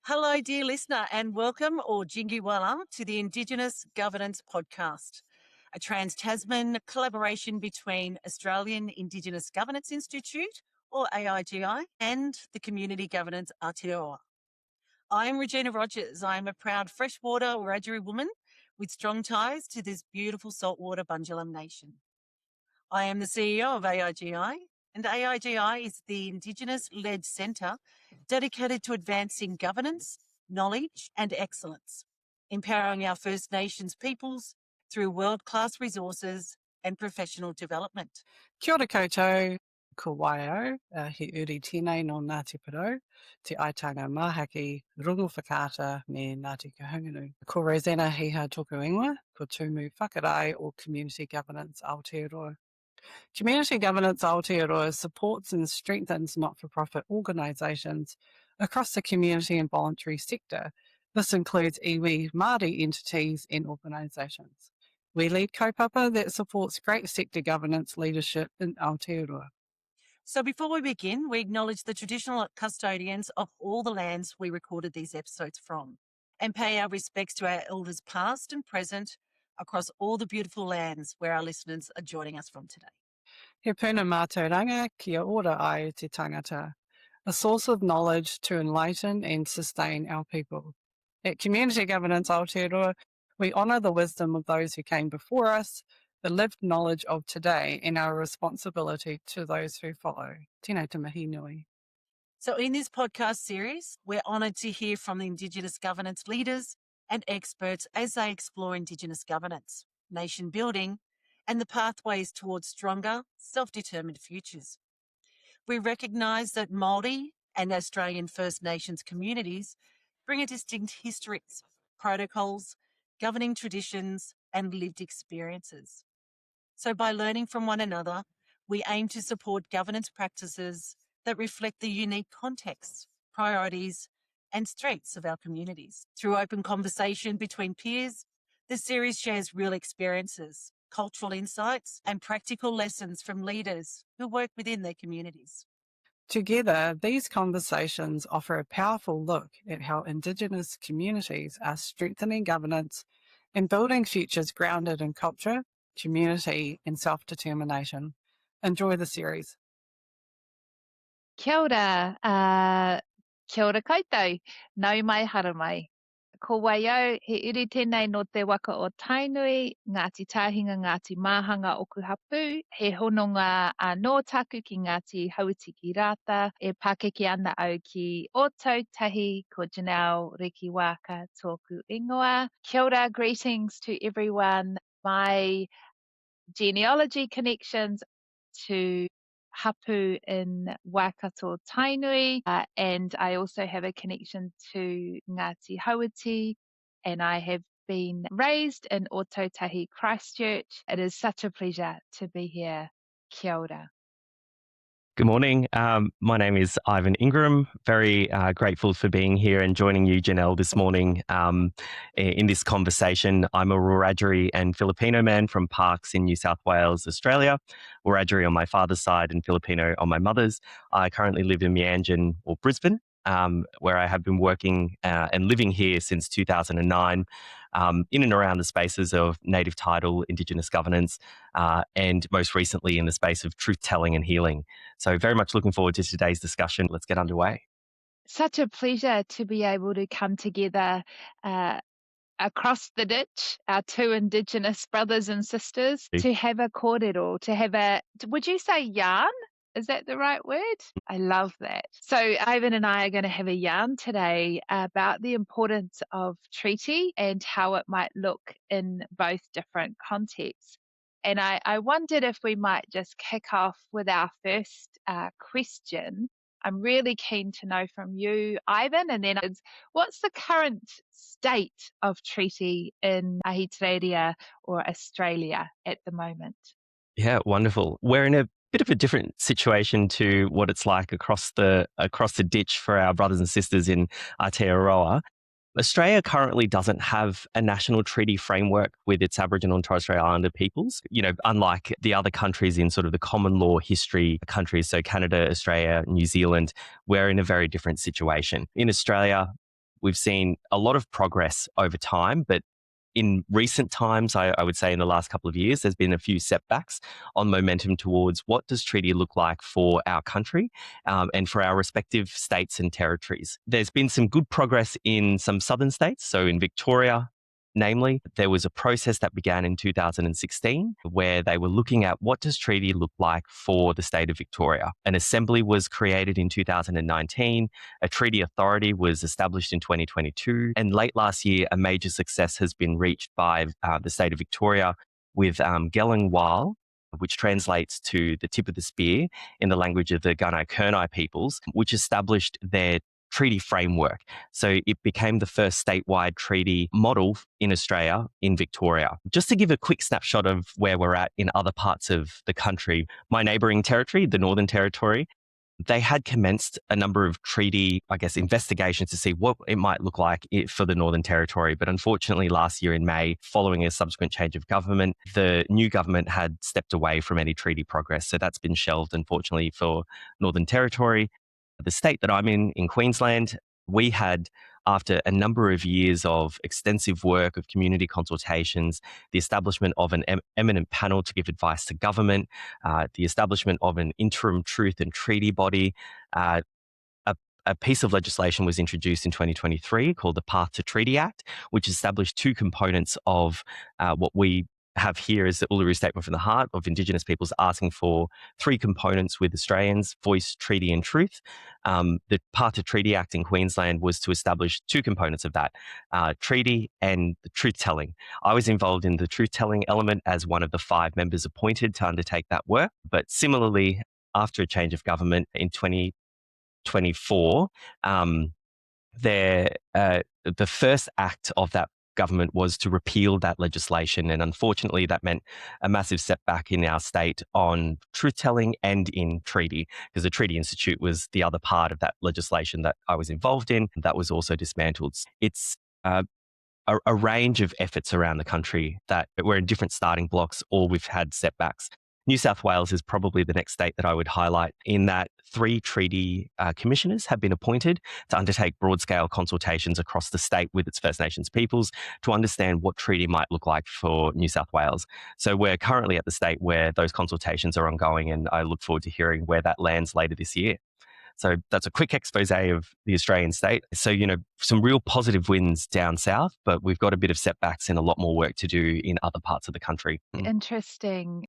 Hello, dear listener, and welcome or Jingiwala to the Indigenous Governance Podcast, a Trans-Tasman collaboration between Australian Indigenous Governance Institute, or AIGI, and the Community Governance Aotearoa. I am Regina Rogers. I am a proud freshwater Wiradjuri woman with strong ties to this beautiful saltwater Bundjalung nation. I am the CEO of AIGI, and AIGI is the Indigenous-led centre dedicated to advancing governance, knowledge and excellence, empowering our First Nations peoples through world-class resources and professional development. Kia ora koutou, ko waio, he uri tēnei no Ngāti Porou, te aitanga māhaki, rungu whakaata me Ngāti Kahungunu. Ko Rosanna Hiha tōku ingoa, ko tūmu whakarai o Community Governance Aotearoa. Community Governance Aotearoa supports and strengthens not-for-profit organisations across the community and voluntary sector. This includes iwi Māori entities and organisations. We lead kaupapa that supports great sector governance leadership in Aotearoa. So before we begin, we acknowledge the traditional custodians of all the lands we recorded these episodes from and pay our respects to our elders past and present across all the beautiful lands where our listeners are joining us from today. He puna mātauranga kia ora ai te tangata, a source of knowledge to enlighten and sustain our people. At Community Governance Aotearoa, we honour the wisdom of those who came before us, the lived knowledge of today, and our responsibility to those who follow. Tēnā te mihi nui. So in this podcast series, we're honoured to hear from the Indigenous governance leaders and experts as they explore Indigenous governance, nation building, and the pathways towards stronger, self-determined futures. We recognise that Māori and Australian First Nations communities bring a distinct histories, protocols, governing traditions, and lived experiences. So by learning from one another, we aim to support governance practices that reflect the unique contexts, priorities, and strengths of our communities. Through open conversation between peers, the series shares real experiences, cultural insights, and practical lessons from leaders who work within their communities. Together, these conversations offer a powerful look at how Indigenous communities are strengthening governance and building futures grounded in culture, community, and self-determination. Enjoy the series. Kia ora, kia ora koutou, nau mai hara mai. Ko waio, he iri tēnei no te waka o Tainui, Ngāti Tāhina, Ngāti Māhanga o Kuhapu, he hononga anō taku ki Ngāti Hauiti ki Rātā, e pākeke ana au ki Aotearoa ko Janelle, Riki-Waaka tōku ingoa. Kia ora, greetings to everyone. My genealogy connections to hapu in Waikato Tainui, and I also have a connection to Ngāti Hauiti, and I have been raised in Aotearoa Christchurch. It is such a pleasure to be here. Kia ora. Good morning. My name is Ivan Ingram. Very grateful for being here and joining you, Janelle, this morning in this conversation. I'm a Wiradjuri and Filipino man from Parkes in New South Wales, Australia. Wiradjuri on my father's side and Filipino on my mother's. I currently live in Meanjin or Brisbane, where I have been working and living here since 2009. In and around the spaces of native title, Indigenous governance, and most recently in the space of truth-telling and healing. So very much looking forward to today's discussion. Let's get underway. Such a pleasure to be able to come together across the ditch, our two Indigenous brothers and sisters, to have a kōrero, to have a, would you say yarn? Is that the right word? I love that. So Ivan and I are going to have a yarn today about the importance of treaty and how it might look in both different contexts. And I wondered if we might just kick off with our first question. I'm really keen to know from you, Ivan, and then what's the current state of treaty in Aotearoa or Australia at the moment? Yeah, wonderful. We're in a bit of a different situation to what it's like across the ditch for our brothers and sisters in Aotearoa. Australia currently doesn't have a national treaty framework with its Aboriginal and Torres Strait Islander peoples, unlike the other countries in sort of the common law history countries, so Canada, Australia, New Zealand, we're in a very different situation. In Australia, we've seen a lot of progress over time, but in recent times, I would say in the last couple of years, there's been a few setbacks on momentum towards what does treaty look like for our country and for our respective states and territories. There's been some good progress in some southern states. So in Victoria, namely, there was a process that began in 2016 where they were looking at what does treaty look like for the state of Victoria. An assembly was created in 2019, a treaty authority was established in 2022, and late last year, a major success has been reached by the state of Victoria with Gelling Wal, which translates to the tip of the spear in the language of the Gunai-Kurnai peoples, which established their treaty framework. So it became the first statewide treaty model in Australia, in Victoria. Just to give a quick snapshot of where we're at in other parts of the country, my neighbouring territory, the Northern Territory, they had commenced a number of treaty, investigations to see what it might look like for the Northern Territory. But unfortunately, last year in May, following a subsequent change of government, the new government had stepped away from any treaty progress. So that's been shelved, unfortunately, for Northern Territory. The state that I'm in Queensland, we had, after a number of years of extensive work of community consultations, the establishment of an eminent panel to give advice to government, the establishment of an interim truth and treaty body, a piece of legislation was introduced in 2023 called the Path to Treaty Act, which established two components of what we have here is the Uluru Statement from the Heart of Indigenous peoples, asking for three components with Australians: voice, treaty and truth. The Path to Treaty Act in Queensland was to establish two components of that, treaty and the truth-telling. I was involved in the truth-telling element as one of the 5 members appointed to undertake that work. But similarly, after a change of government in 2024, the first act of that government was to repeal that legislation. And unfortunately, that meant a massive setback in our state on truth-telling and in treaty, because the Treaty Institute was the other part of that legislation that I was involved in. That was also dismantled. It's a range of efforts around the country that we're in different starting blocks, or we've had setbacks. New South Wales is probably the next state that I would highlight, in that 3 treaty commissioners have been appointed to undertake broad-scale consultations across the state with its First Nations peoples to understand what treaty might look like for New South Wales. So we're currently at the state where those consultations are ongoing, and I look forward to hearing where that lands later this year. So that's a quick expose of the Australian state. So, some real positive wins down south, but we've got a bit of setbacks and a lot more work to do in other parts of the country. Interesting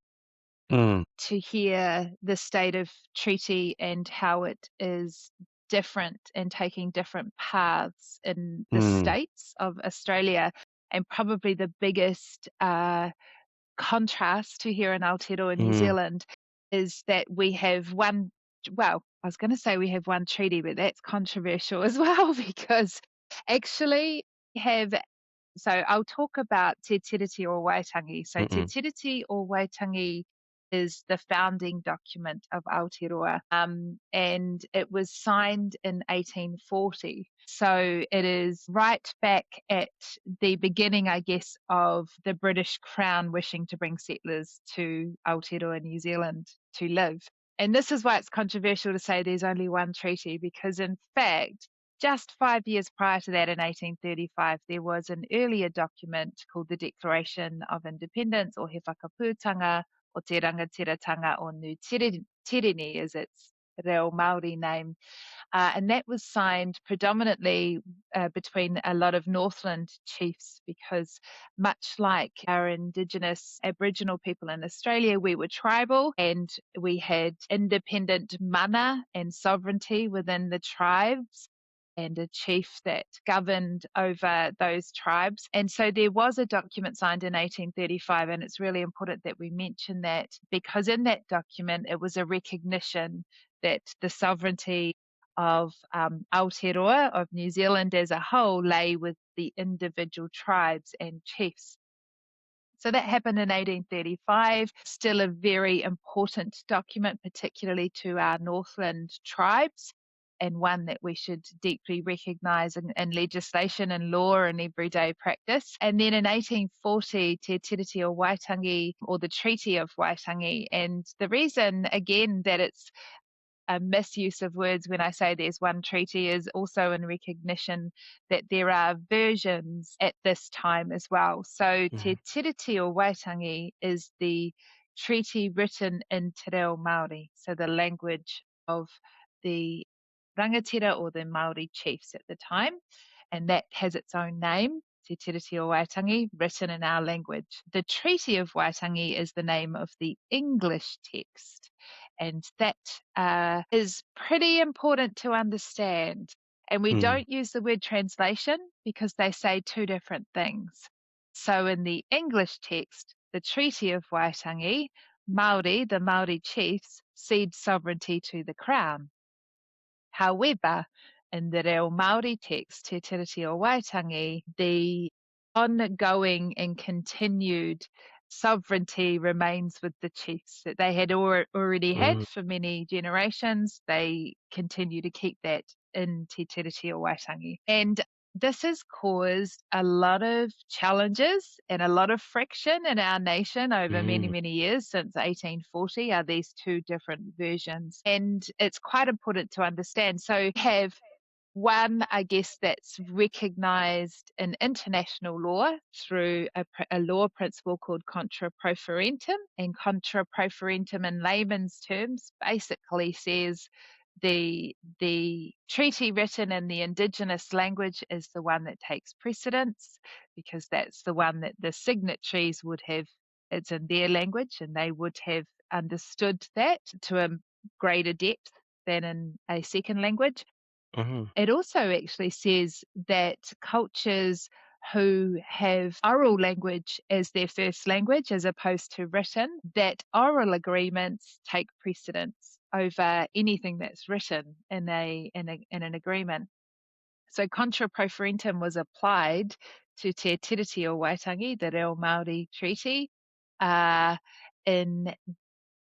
to hear the state of treaty and how it is different and taking different paths in the states of Australia. And probably the biggest contrast to here in Aotearoa New Zealand is that we have one, well, I was going to say we have one treaty, but that's controversial as well, because actually we have, so I'll talk about Te Tiriti or Waitangi. So Te Tiriti or Waitangi is the founding document of Aotearoa, and it was signed in 1840. So it is right back at the beginning, I guess, of the British Crown wishing to bring settlers to Aotearoa New Zealand to live. And this is why it's controversial to say there's only one treaty, because in fact, just 5 years prior to that, in 1835, there was an earlier document called the Declaration of Independence, or He Whakapūtanga, o Te Rangatiratanga o New Tirini, is its reo Māori name. And that was signed predominantly between a lot of Northland chiefs, because much like our Indigenous Aboriginal people in Australia, we were tribal and we had independent mana and sovereignty within the tribes, and a chief that governed over those tribes. And so there was a document signed in 1835, and it's really important that we mention that, because in that document, it was a recognition that the sovereignty of Aotearoa, of New Zealand as a whole, lay with the individual tribes and chiefs. So that happened in 1835, still a very important document, particularly to our Northland tribes, and one that we should deeply recognise in legislation and law and everyday practice. And then in 1840, Te Tiriti o Waitangi, or the Treaty of Waitangi. And the reason, again, that it's a misuse of words when I say there's one treaty is also in recognition that there are versions at this time as well. So Te Tiriti or Waitangi is the treaty written in Te Reo Māori, so the language of the rangatira or the Māori chiefs at the time, and that has its own name, Te Tiriti o Waitangi, written in our language. The Treaty of Waitangi is the name of the English text, and that is pretty important to understand. And we don't use the word translation because they say two different things. So in the English text, the Treaty of Waitangi, Māori, the Māori chiefs, cede sovereignty to the Crown. However, in the Reo Māori text, Te Tiriti o Waitangi, the ongoing and continued sovereignty remains with the chiefs that they had already had for many generations. They continue to keep that in Te Tiriti o Waitangi. And this has caused a lot of challenges and a lot of friction in our nation over many, many years. Since 1840 are these two different versions. And it's quite important to understand. So have one, I guess, that's recognized in international law through a law principle called contra proferentum. And contra proferentum in layman's terms basically says the treaty written in the Indigenous language is the one that takes precedence, because that's the one that the signatories would have, it's in their language, and they would have understood that to a greater depth than in a second language. It also actually says that cultures who have oral language as their first language as opposed to written, that oral agreements take precedence over anything that's written in an agreement. So contra proferentum was applied to Te Tiriti o Waitangi, the Reo Māori Treaty, in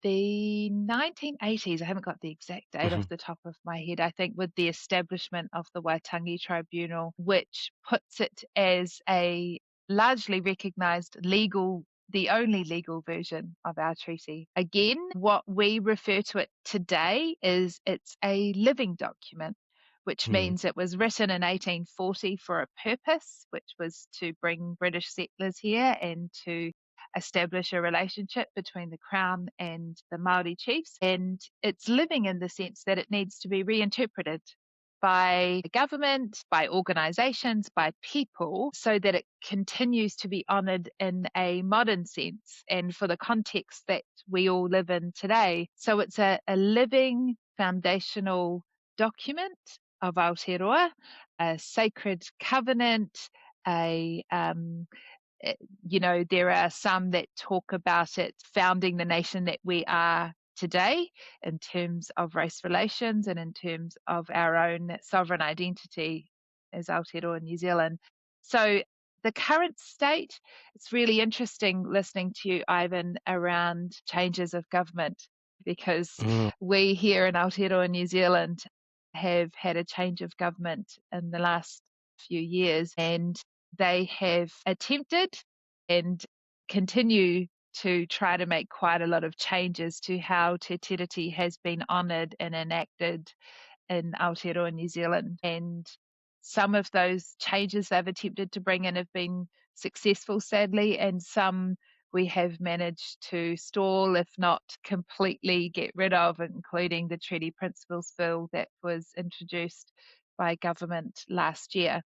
the 1980s. I haven't got the exact date off the top of my head. I think with the establishment of the Waitangi Tribunal, which puts it as a largely recognised the only legal version of our treaty. Again, what we refer to it today is it's a living document, which means it was written in 1840 for a purpose, which was to bring British settlers here and to establish a relationship between the Crown and the Māori chiefs. And it's living in the sense that it needs to be reinterpreted by the government, by organisations, by people, so that it continues to be honoured in a modern sense and for the context that we all live in today. So it's a living foundational document of Aotearoa, a sacred covenant, there are some that talk about it founding the nation that we are today in terms of race relations and in terms of our own sovereign identity as Aotearoa New Zealand. So the current state, it's really interesting listening to you, Ivan, around changes of government, because we here in Aotearoa New Zealand have had a change of government in the last few years, and they have attempted and continue to try to make quite a lot of changes to how Te Tiriti has been honoured and enacted in Aotearoa New Zealand. And some of those changes they've attempted to bring in have been successful, sadly, and some we have managed to stall, if not completely get rid of, including the Treaty Principles Bill that was introduced by government last year,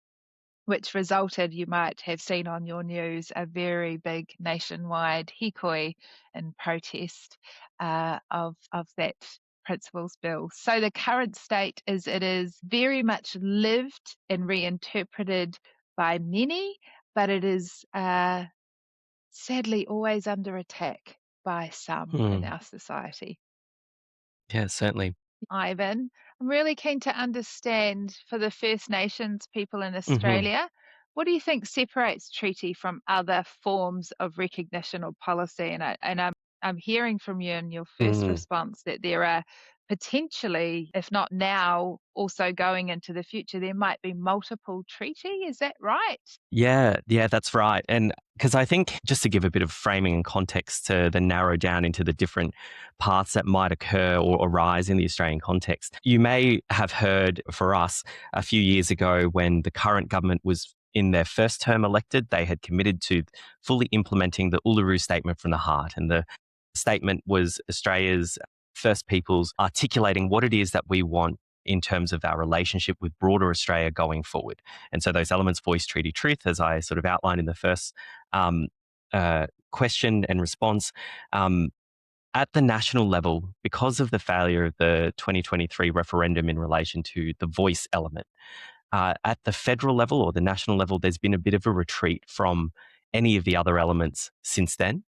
which resulted, you might have seen on your news, a very big nationwide hikoi in protest of that Principles Bill. So the current state is it is very much lived and reinterpreted by many, but it is sadly always under attack by some in our society. Yeah, certainly. Ivan, I'm really keen to understand, for the First Nations people in Australia, what do you think separates treaty from other forms of recognition or policy? And I'm hearing from you in your first response that there are potentially, if not now, also going into the future, there might be multiple treaty. Is that right? Yeah, that's right. And because I think just to give a bit of framing and context to then narrow down into the different paths that might occur or arise in the Australian context, you may have heard for us a few years ago when the current government was in their first term elected, they had committed to fully implementing the Uluru Statement from the Heart. And the statement was Australia's First Peoples articulating what it is that we want in terms of our relationship with broader Australia going forward. And so those elements, voice, treaty, truth, as I sort of outlined in the first question and response, at the national level, because of the failure of the 2023 referendum in relation to the voice element, at the federal level or the national level, there's been a bit of a retreat from any of the other elements since then.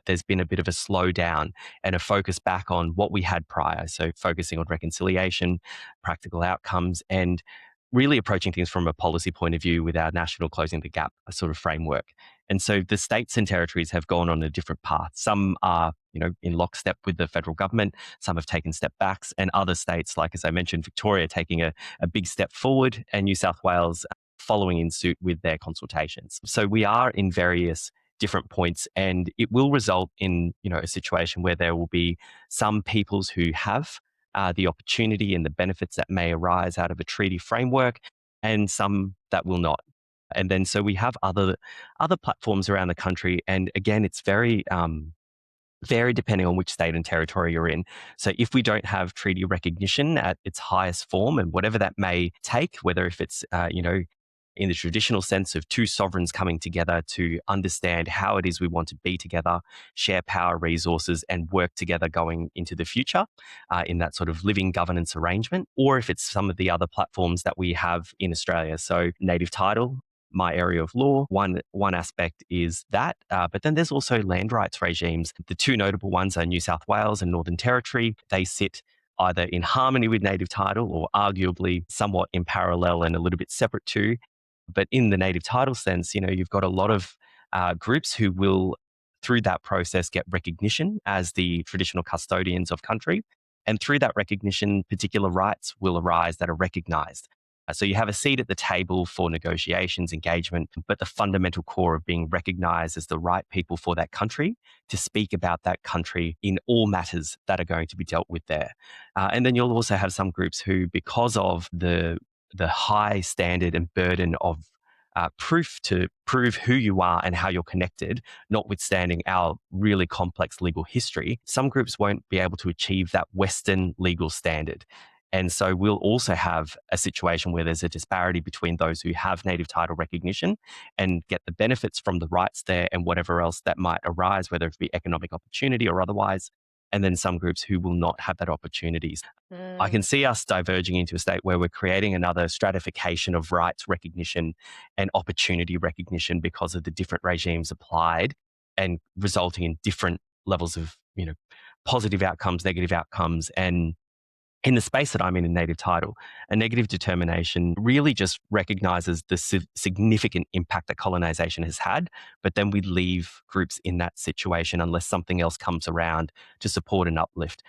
There's been a bit of a slowdown and a focus back on what we had prior. So focusing on reconciliation, practical outcomes, and really approaching things from a policy point of view with our national closing the gap sort of framework. And so the states and territories have gone on a different path. Some are, in lockstep with the federal government. Some have taken step backs, and other states, like as I mentioned, Victoria taking a big step forward, and New South Wales following in suit with their consultations. So we are in various different points, and it will result in a situation where there will be some peoples who have the opportunity and the benefits that may arise out of a treaty framework, and some that will not. And then so we have other platforms around the country, and again, it's very depending on which state and territory you're in. So if we don't have treaty recognition at its highest form, and whatever that may take, whether if it's in the traditional sense of two sovereigns coming together to understand how it is we want to be together, share power, resources, and work together going into the future in that sort of living governance arrangement, or if it's some of the other platforms that we have in Australia. So native title, my area of law, one aspect is that, but then there's also land rights regimes. The two notable ones are New South Wales and Northern Territory. They sit either in harmony with native title or arguably somewhat in parallel and a little bit separate too. But in the native title sense, you've got a lot of groups who will, through that process, get recognition as the traditional custodians of country. And through that recognition, particular rights will arise that are recognized. So you have a seat at the table for negotiations, engagement, but the fundamental core of being recognized as the right people for that country to speak about that country in all matters that are going to be dealt with there. And then you'll also have some groups who, because of the high standard and burden of proof to prove who you are and how you're connected, notwithstanding our really complex legal history, some groups won't be able to achieve that Western legal standard. And so we'll also have a situation where there's a disparity between those who have native title recognition and get the benefits from the rights there and whatever else that might arise, whether it be economic opportunity or otherwise, and then some groups who will not have that opportunities. I can see us diverging into a state where we're creating another stratification of rights recognition and opportunity recognition because of the different regimes applied and resulting in different levels of, positive outcomes, negative outcomes. And in the space that I'm in native title, a negative determination really just recognizes the significant impact that colonization has had, but then we leave groups in that situation unless something else comes around to support and uplift.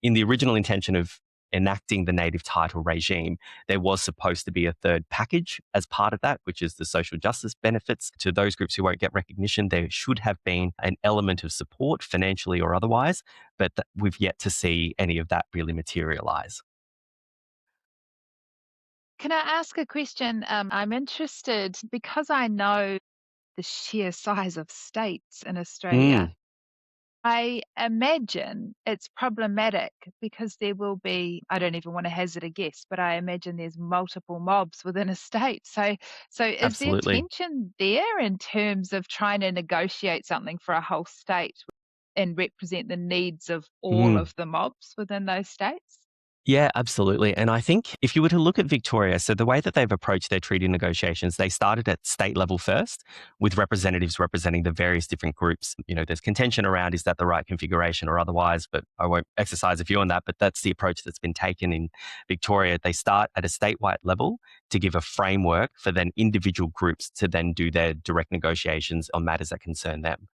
In the original intention of enacting the native title regime, there was supposed to be a third package as part of that, which is the social justice benefits to those groups who won't get recognition. There should have been an element of support, financially or otherwise, but we've yet to see any of that really materialize. Can I ask a question? I'm interested because I know the sheer size of states in Australia. I imagine it's problematic because there will be, I don't even want to hazard a guess, but I imagine there's multiple mobs within a state. So is Absolutely. there tension there in terms of trying to negotiate something for a whole state and represent the needs of all of the mobs within those states? Yeah, absolutely. And I think if you were to look at Victoria, so the way that they've approached their treaty negotiations, they started at state level first with representatives representing the various different groups. There's contention around is that the right configuration or otherwise, but I won't exercise a view on that. But that's the approach that's been taken in Victoria. They start at a statewide level to give a framework for then individual groups to then do their direct negotiations on matters that concern them.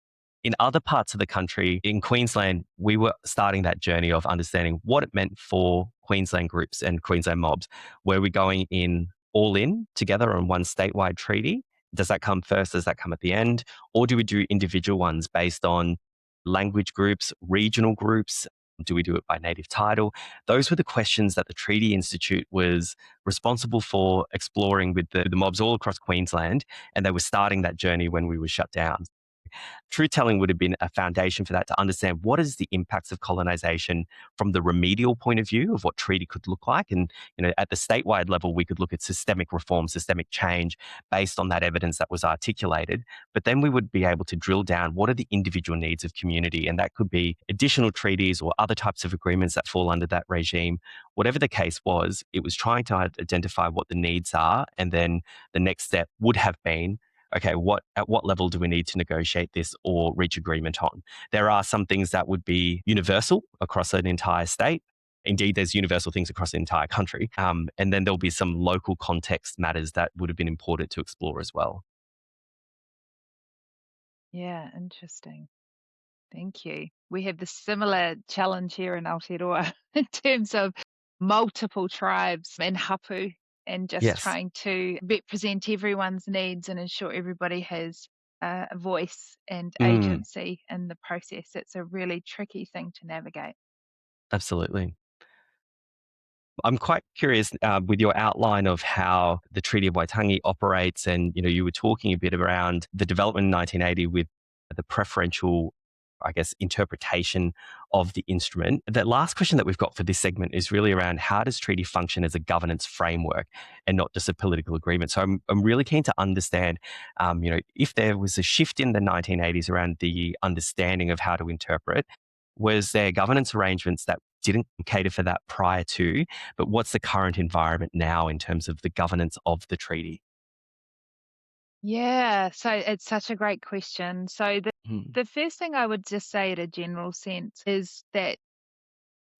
In other parts of the country, in Queensland, we were starting that journey of understanding what it meant for Queensland groups and Queensland mobs. Were we going in all in together on one statewide treaty? Does that come first? Does that come at the end? Or do we do individual ones based on language groups, regional groups? Do we do it by native title? Those were the questions that the Treaty Institute was responsible for exploring with the mobs all across Queensland, and they were starting that journey when we were shut down. Truth telling would have been a foundation for that, to understand what is the impacts of colonisation from the remedial point of view of what treaty could look like. And at the statewide level, we could look at systemic reform, systemic change based on that evidence that was articulated. But then we would be able to drill down what are the individual needs of community. And that could be additional treaties or other types of agreements that fall under that regime. Whatever the case was, it was trying to identify what the needs are. And then the next step would have been, okay, at what level do we need to negotiate this or reach agreement on? There are some things that would be universal across an entire state. Indeed, there's universal things across the entire country. And then there'll be some local context matters that would have been important to explore as well. Yeah, interesting. Thank you. We have the similar challenge here in Aotearoa in terms of multiple tribes and hapu, and just trying to represent everyone's needs and ensure everybody has a voice and agency in the process. It's a really tricky thing to navigate. Absolutely. I'm quite curious with your outline of how the Treaty of Waitangi operates, and you were talking a bit around the development in 1980 with the preferential, I guess, interpretation of the instrument. The last question that we've got for this segment is really around how does treaty function as a governance framework and not just a political agreement. So I'm really keen to understand, if there was a shift in the 1980s around the understanding of how to interpret, was there governance arrangements that didn't cater for that prior to, but what's the current environment now in terms of the governance of the treaty? Yeah, so it's such a great question. So the first thing I would just say at a general sense is that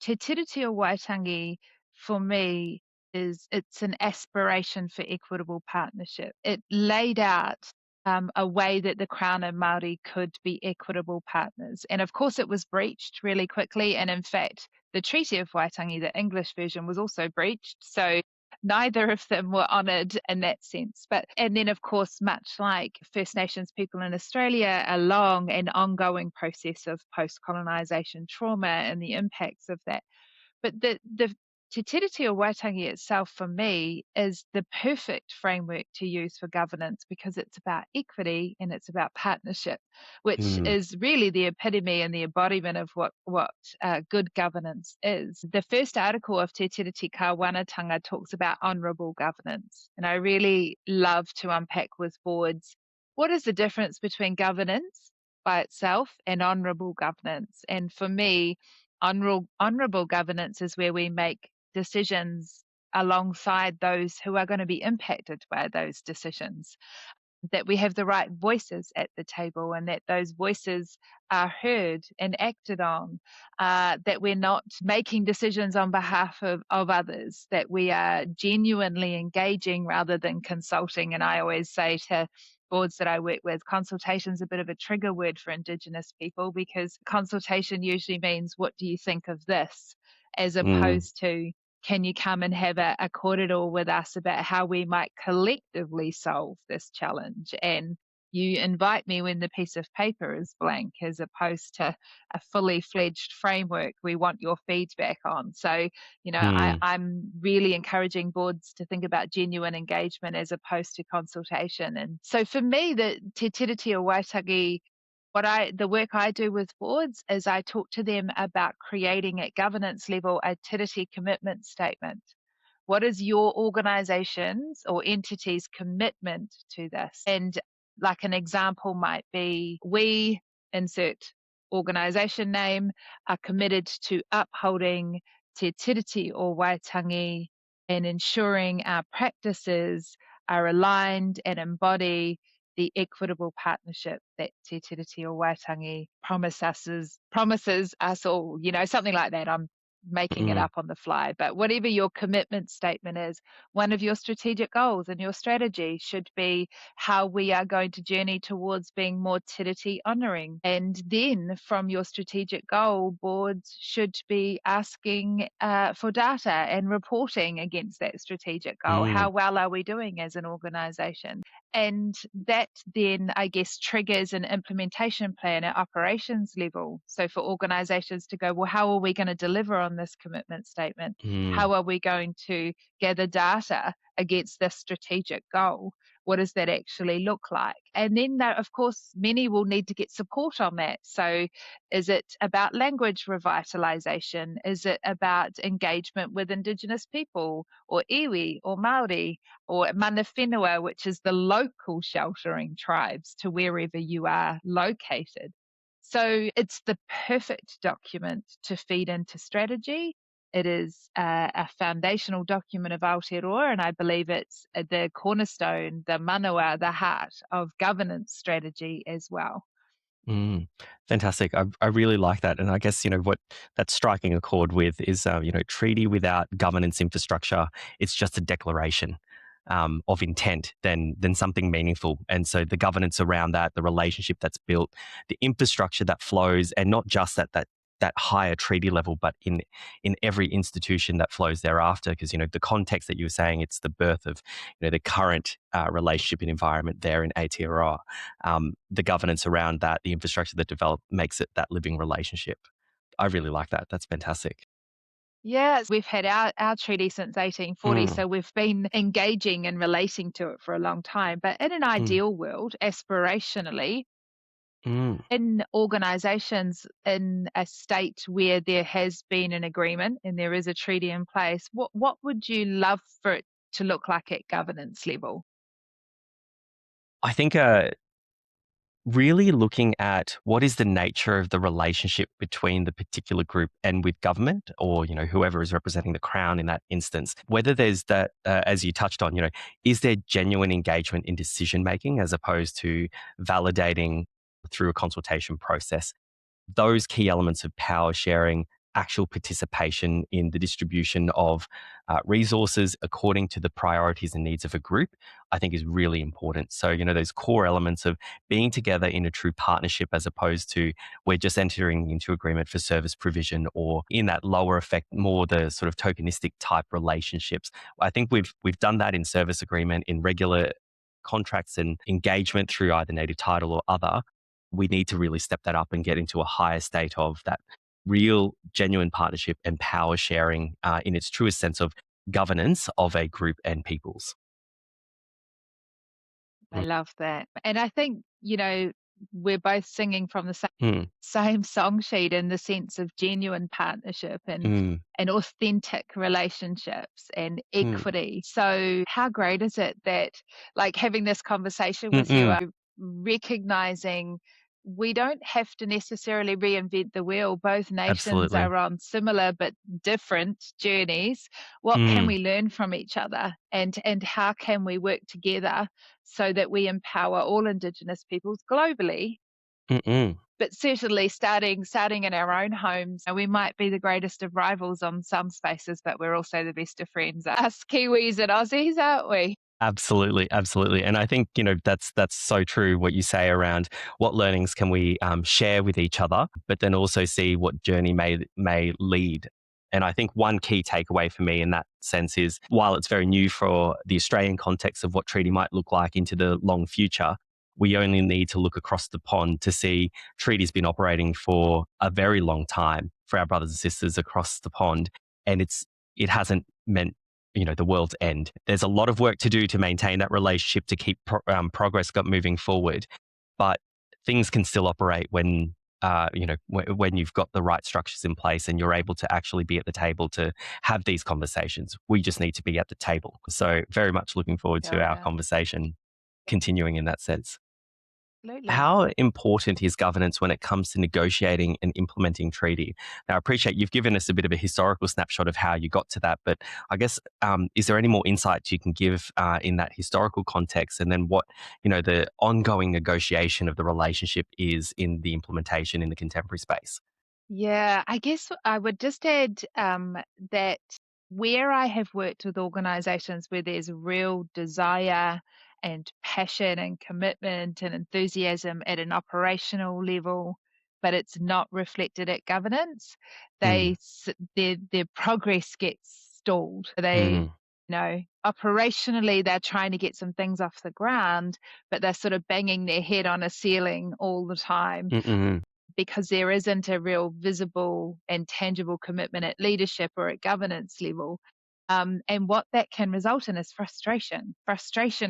Te Tiriti o Waitangi, for me, it's an aspiration for equitable partnership. It laid out a way that the Crown and Māori could be equitable partners. And of course, it was breached really quickly. And in fact, the Treaty of Waitangi, the English version, was also breached. So neither of them were honoured in that sense. And then, of course, much like First Nations people in Australia, a long and ongoing process of post-colonisation trauma and the impacts of that. But the Te Tiriti o Waitangi itself, for me, is the perfect framework to use for governance, because it's about equity and it's about partnership, which is really the epitome and the embodiment of what good governance is. The first article of Te Tiriti Ka Wanatanga talks about honourable governance. And I really love to unpack with boards, what is the difference between governance by itself and honourable governance? And for me, honourable governance is where we make decisions alongside those who are going to be impacted by those decisions, that we have the right voices at the table and that those voices are heard and acted on, that we're not making decisions on behalf of others, that we are genuinely engaging rather than consulting. And I always say to boards that I work with, consultation is a bit of a trigger word for Indigenous people, because consultation usually means, what do you think of this? As opposed to, can you come and have a kōrero with us about how we might collectively solve this challenge? And you invite me when the piece of paper is blank, as opposed to a fully fledged framework we want your feedback on. So, I'm really encouraging boards to think about genuine engagement as opposed to consultation. And so for me, the Te Tiriti o Waitangi, the work I do with boards is I talk to them about creating at governance level a tiriti commitment statement. What is your organisation's or entity's commitment to this? And like an example might be, we, insert organisation name, are committed to upholding Te Tiriti o Waitangi and ensuring our practices are aligned and embody the equitable partnership that Te Tiriti o Waitangi promises us all, something like that. I'm making it up on the fly. But whatever your commitment statement is, one of your strategic goals and your strategy should be how we are going to journey towards being more Tiriti honouring. And then from your strategic goal, boards should be asking for data and reporting against that strategic goal. How well are we doing as an organisation? And that then, I guess, triggers an implementation plan at operations level. So for organisations to go, well, how are we going to deliver on this commitment statement? How are we going to gather data against this strategic goal? What does that actually look like? And then, of course, many will need to get support on that. So is it about language revitalisation? Is it about engagement with Indigenous people or iwi or Māori or mana whenua, which is the local sheltering tribes to wherever you are located? So it's the perfect document to feed into strategy. It is a foundational document of Aotearoa, and I believe it's the cornerstone, the manawa, the heart of governance strategy as well. Fantastic. I really like that. And I guess, what that's striking a chord with is, treaty without governance infrastructure, it's just a declaration of intent than something meaningful. And so the governance around that, the relationship that's built, the infrastructure that flows, and not just at that higher treaty level, but in every institution that flows thereafter. Because, the context that you were saying, it's the birth of, the current relationship and environment there in Aotearoa. The governance around that, the infrastructure that developed makes it that living relationship. I really like that. That's fantastic. Yes, we've had our treaty since 1840, so we've been engaging and relating to it for a long time. But in an ideal world, aspirationally, in organisations in a state where there has been an agreement and there is a treaty in place, what would you love for it to look like at governance level? I think really looking at what is the nature of the relationship between the particular group and with government, or whoever is representing the Crown in that instance. Whether there's that, as you touched on, is there genuine engagement in decision making as opposed to validating through a consultation process? Those key elements of power sharing, actual participation in the distribution of resources according to the priorities and needs of a group, I think is really important. So, those core elements of being together in a true partnership as opposed to we're just entering into agreement for service provision, or in that lower effect, more the sort of tokenistic type relationships. I think we've done that in service agreement, in regular contracts and engagement through either native title or other. We need to really step that up and get into a higher state of that real, genuine partnership and power sharing in its truest sense of governance of a group and peoples. I love that. And I think, we're both singing from the same song sheet in the sense of genuine partnership and authentic relationships and equity. So how great is it that, like, having this conversation with you, recognizing we don't have to necessarily reinvent the wheel. Both nations are on similar but different journeys. What can we learn from each other, and how can we work together so that we empower all Indigenous peoples globally? But certainly starting in our own homes, we might be the greatest of rivals on some spaces, but we're also the best of friends. Us Kiwis and Aussies, aren't we? Absolutely, absolutely. And I think, that's so true what you say around what learnings can we share with each other, but then also see what journey may lead. And I think one key takeaway for me in that sense is, while it's very new for the Australian context of what treaty might look like into the long future, we only need to look across the pond to see treaties been operating for a very long time for our brothers and sisters across the pond. And it hasn't meant the world's end. There's a lot of work to do to maintain that relationship, to keep progress moving forward. But things can still operate when you've got the right structures in place and you're able to actually be at the table to have these conversations. We just need to be at the table. So very much looking forward to our conversation continuing in that sense. Absolutely. How important is governance when it comes to negotiating and implementing treaty? Now, I appreciate you've given us a bit of a historical snapshot of how you got to that, but I guess, is there any more insight you can give in that historical context, and then what, the ongoing negotiation of the relationship is in the implementation in the contemporary space? Yeah, I guess I would just add that where I have worked with organisations where there's real desire and passion and commitment and enthusiasm at an operational level, but it's not reflected at governance, Mm, their progress gets stalled. mm, Operationally they're trying to get some things off the ground, but they're sort of banging their head on a ceiling all the time mm, mm, because there isn't a real visible and tangible commitment at leadership or at governance level. And what that can result in is frustration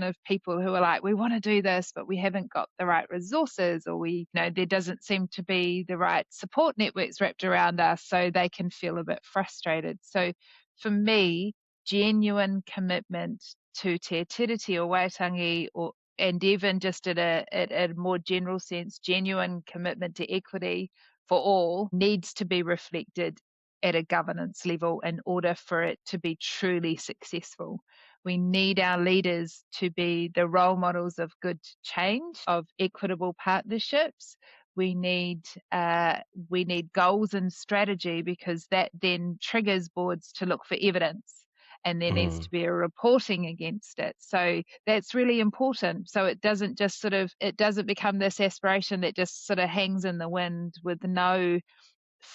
of people who are like, we want to do this, but we haven't got the right resources, or there doesn't seem to be the right support networks wrapped around us, so they can feel a bit frustrated. So for me, genuine commitment to Te Tiriti or Waitangi, and even just at a more general sense, genuine commitment to equity for all needs to be reflected at a governance level in order for it to be truly successful. We need our leaders to be the role models of good change, of equitable partnerships. We need goals and strategy, because that then triggers boards to look for evidence, and there needs to be a reporting against it. So that's really important. So it doesn't become this aspiration that just sort of hangs in the wind with no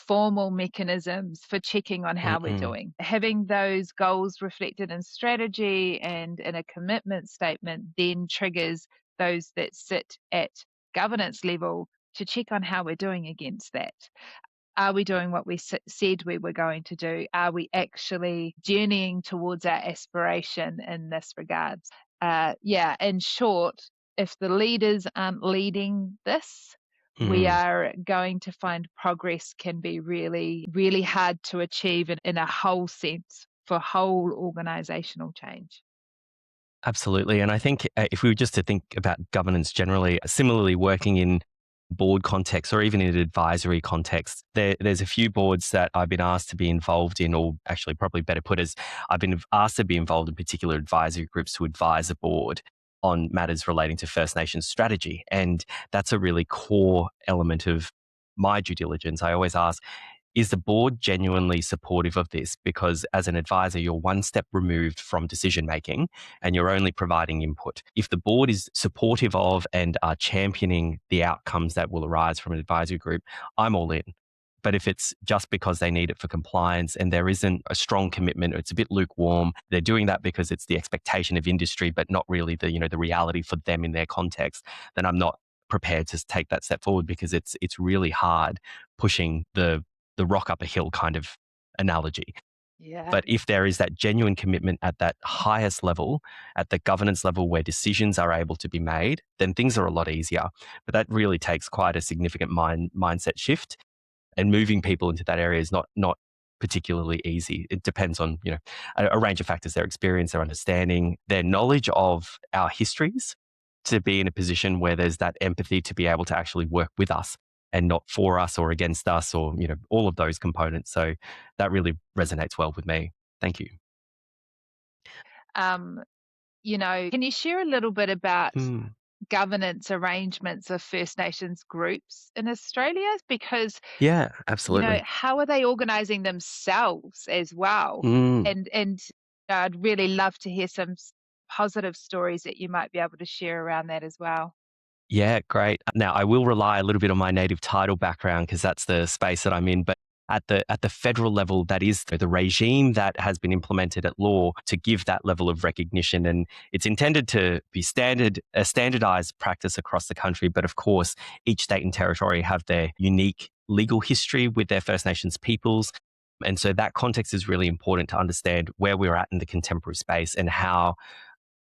formal mechanisms for checking on how we're doing. Having those goals reflected in strategy and in a commitment statement then triggers those that sit at governance level to check on how we're doing against that. Are we doing what we said we were going to do? Are we actually journeying towards our aspiration in this regard? In short, if the leaders aren't leading this, we are going to find progress can be really, really hard to achieve in a whole sense for whole organisational change. Absolutely. And I think if we were just to think about governance generally, similarly working in board context or even in an advisory context, there's a few boards that I've been asked to be involved in, or actually probably better put as I've been asked to be involved in particular advisory groups to advise a board on matters relating to First Nations strategy. And that's a really core element of my due diligence. I always ask, is the board genuinely supportive of this? Because as an advisor, you're one step removed from decision making and you're only providing input. If the board is supportive of and are championing the outcomes that will arise from an advisory group, I'm all in. But if it's just because they need it for compliance and there isn't a strong commitment, or it's a bit lukewarm, they're doing that because it's the expectation of industry, but not really the reality for them in their context, then I'm not prepared to take that step forward, because it's really hard pushing the rock up a hill kind of analogy. Yeah. But if there is that genuine commitment at that highest level, at the governance level where decisions are able to be made, then things are a lot easier. But that really takes quite a significant mindset shift, and moving people into that area is not particularly easy. It depends on a range of factors: their experience, their understanding, their knowledge of our histories, to be in a position where there's that empathy to be able to actually work with us and not for us or against us, or all of those components. So that really resonates well with me. Thank you. Can you share a little bit about Mm. governance arrangements of First Nations groups in Australia? Because Yeah, absolutely. how are they organising themselves as well? Mm. And I'd really love to hear some positive stories that you might be able to share around that as well. Yeah, great. Now, I will rely a little bit on my native title background, because that's the space that I'm in. But at the federal level, that is the regime that has been implemented at law to give that level of recognition. And it's intended to be a standardized practice across the country. But of course, each state and territory have their unique legal history with their First Nations peoples. And so that context is really important to understand where we're at in the contemporary space, and how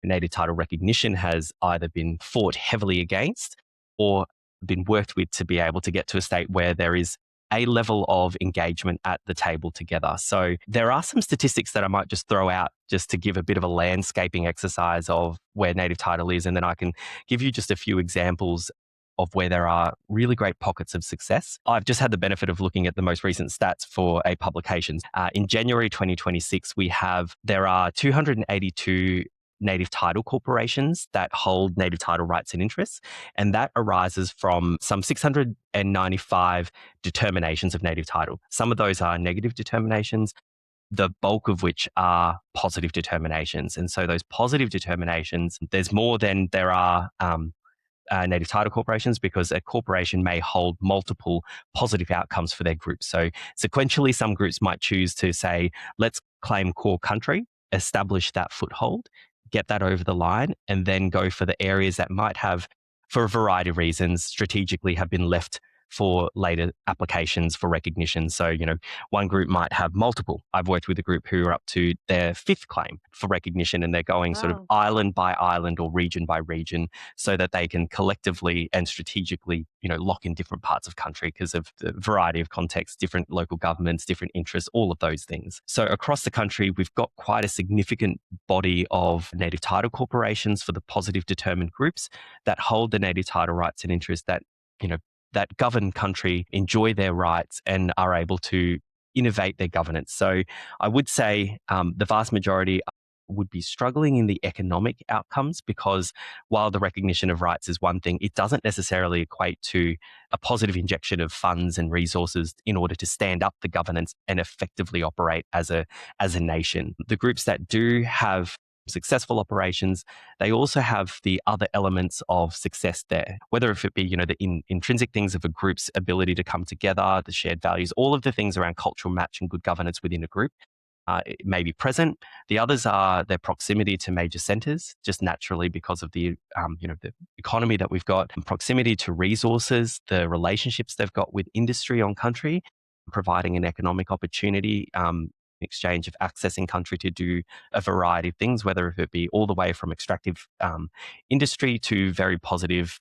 native title recognition has either been fought heavily against or been worked with to be able to get to a state where there is a level of engagement at the table together. So there are some statistics that I might just throw out just to give a bit of a landscaping exercise of where native title is, and then I can give you just a few examples of where there are really great pockets of success. I've just had the benefit of looking at the most recent stats for a publication. In January 2026, there are 282 native title corporations that hold native title rights and interests. And that arises from some 695 determinations of native title. Some of those are negative determinations, the bulk of which are positive determinations. And so those positive determinations, there's more than there are native title corporations, because a corporation may hold multiple positive outcomes for their group. So sequentially, some groups might choose to say, let's claim core country, establish that foothold, get that over the line, and then go for the areas that might have, for a variety of reasons, strategically have been left for later applications for recognition. So, one group might have multiple. I've worked with a group who are up to their 5th claim for recognition, and they're going sort of island by island or region by region so that they can collectively and strategically, lock in different parts of country because of the variety of contexts, different local governments, different interests, all of those things. So across the country, we've got quite a significant body of native title corporations for the positive determined groups that hold the native title rights and interests that, that govern country, enjoy their rights, and are able to innovate their governance. So I would say the vast majority would be struggling in the economic outcomes, because while the recognition of rights is one thing, it doesn't necessarily equate to a positive injection of funds and resources in order to stand up the governance and effectively operate as a nation. The groups that do have successful operations, they also have the other elements of success there, whether if it be, the intrinsic things of a group's ability to come together, the shared values, all of the things around cultural match and good governance within a group. It may be present. The others are their proximity to major centres, just naturally because of the economy that we've got, and proximity to resources, the relationships they've got with industry on country, providing an economic opportunity, exchange of accessing country to do a variety of things, whether it be all the way from extractive industry to very positive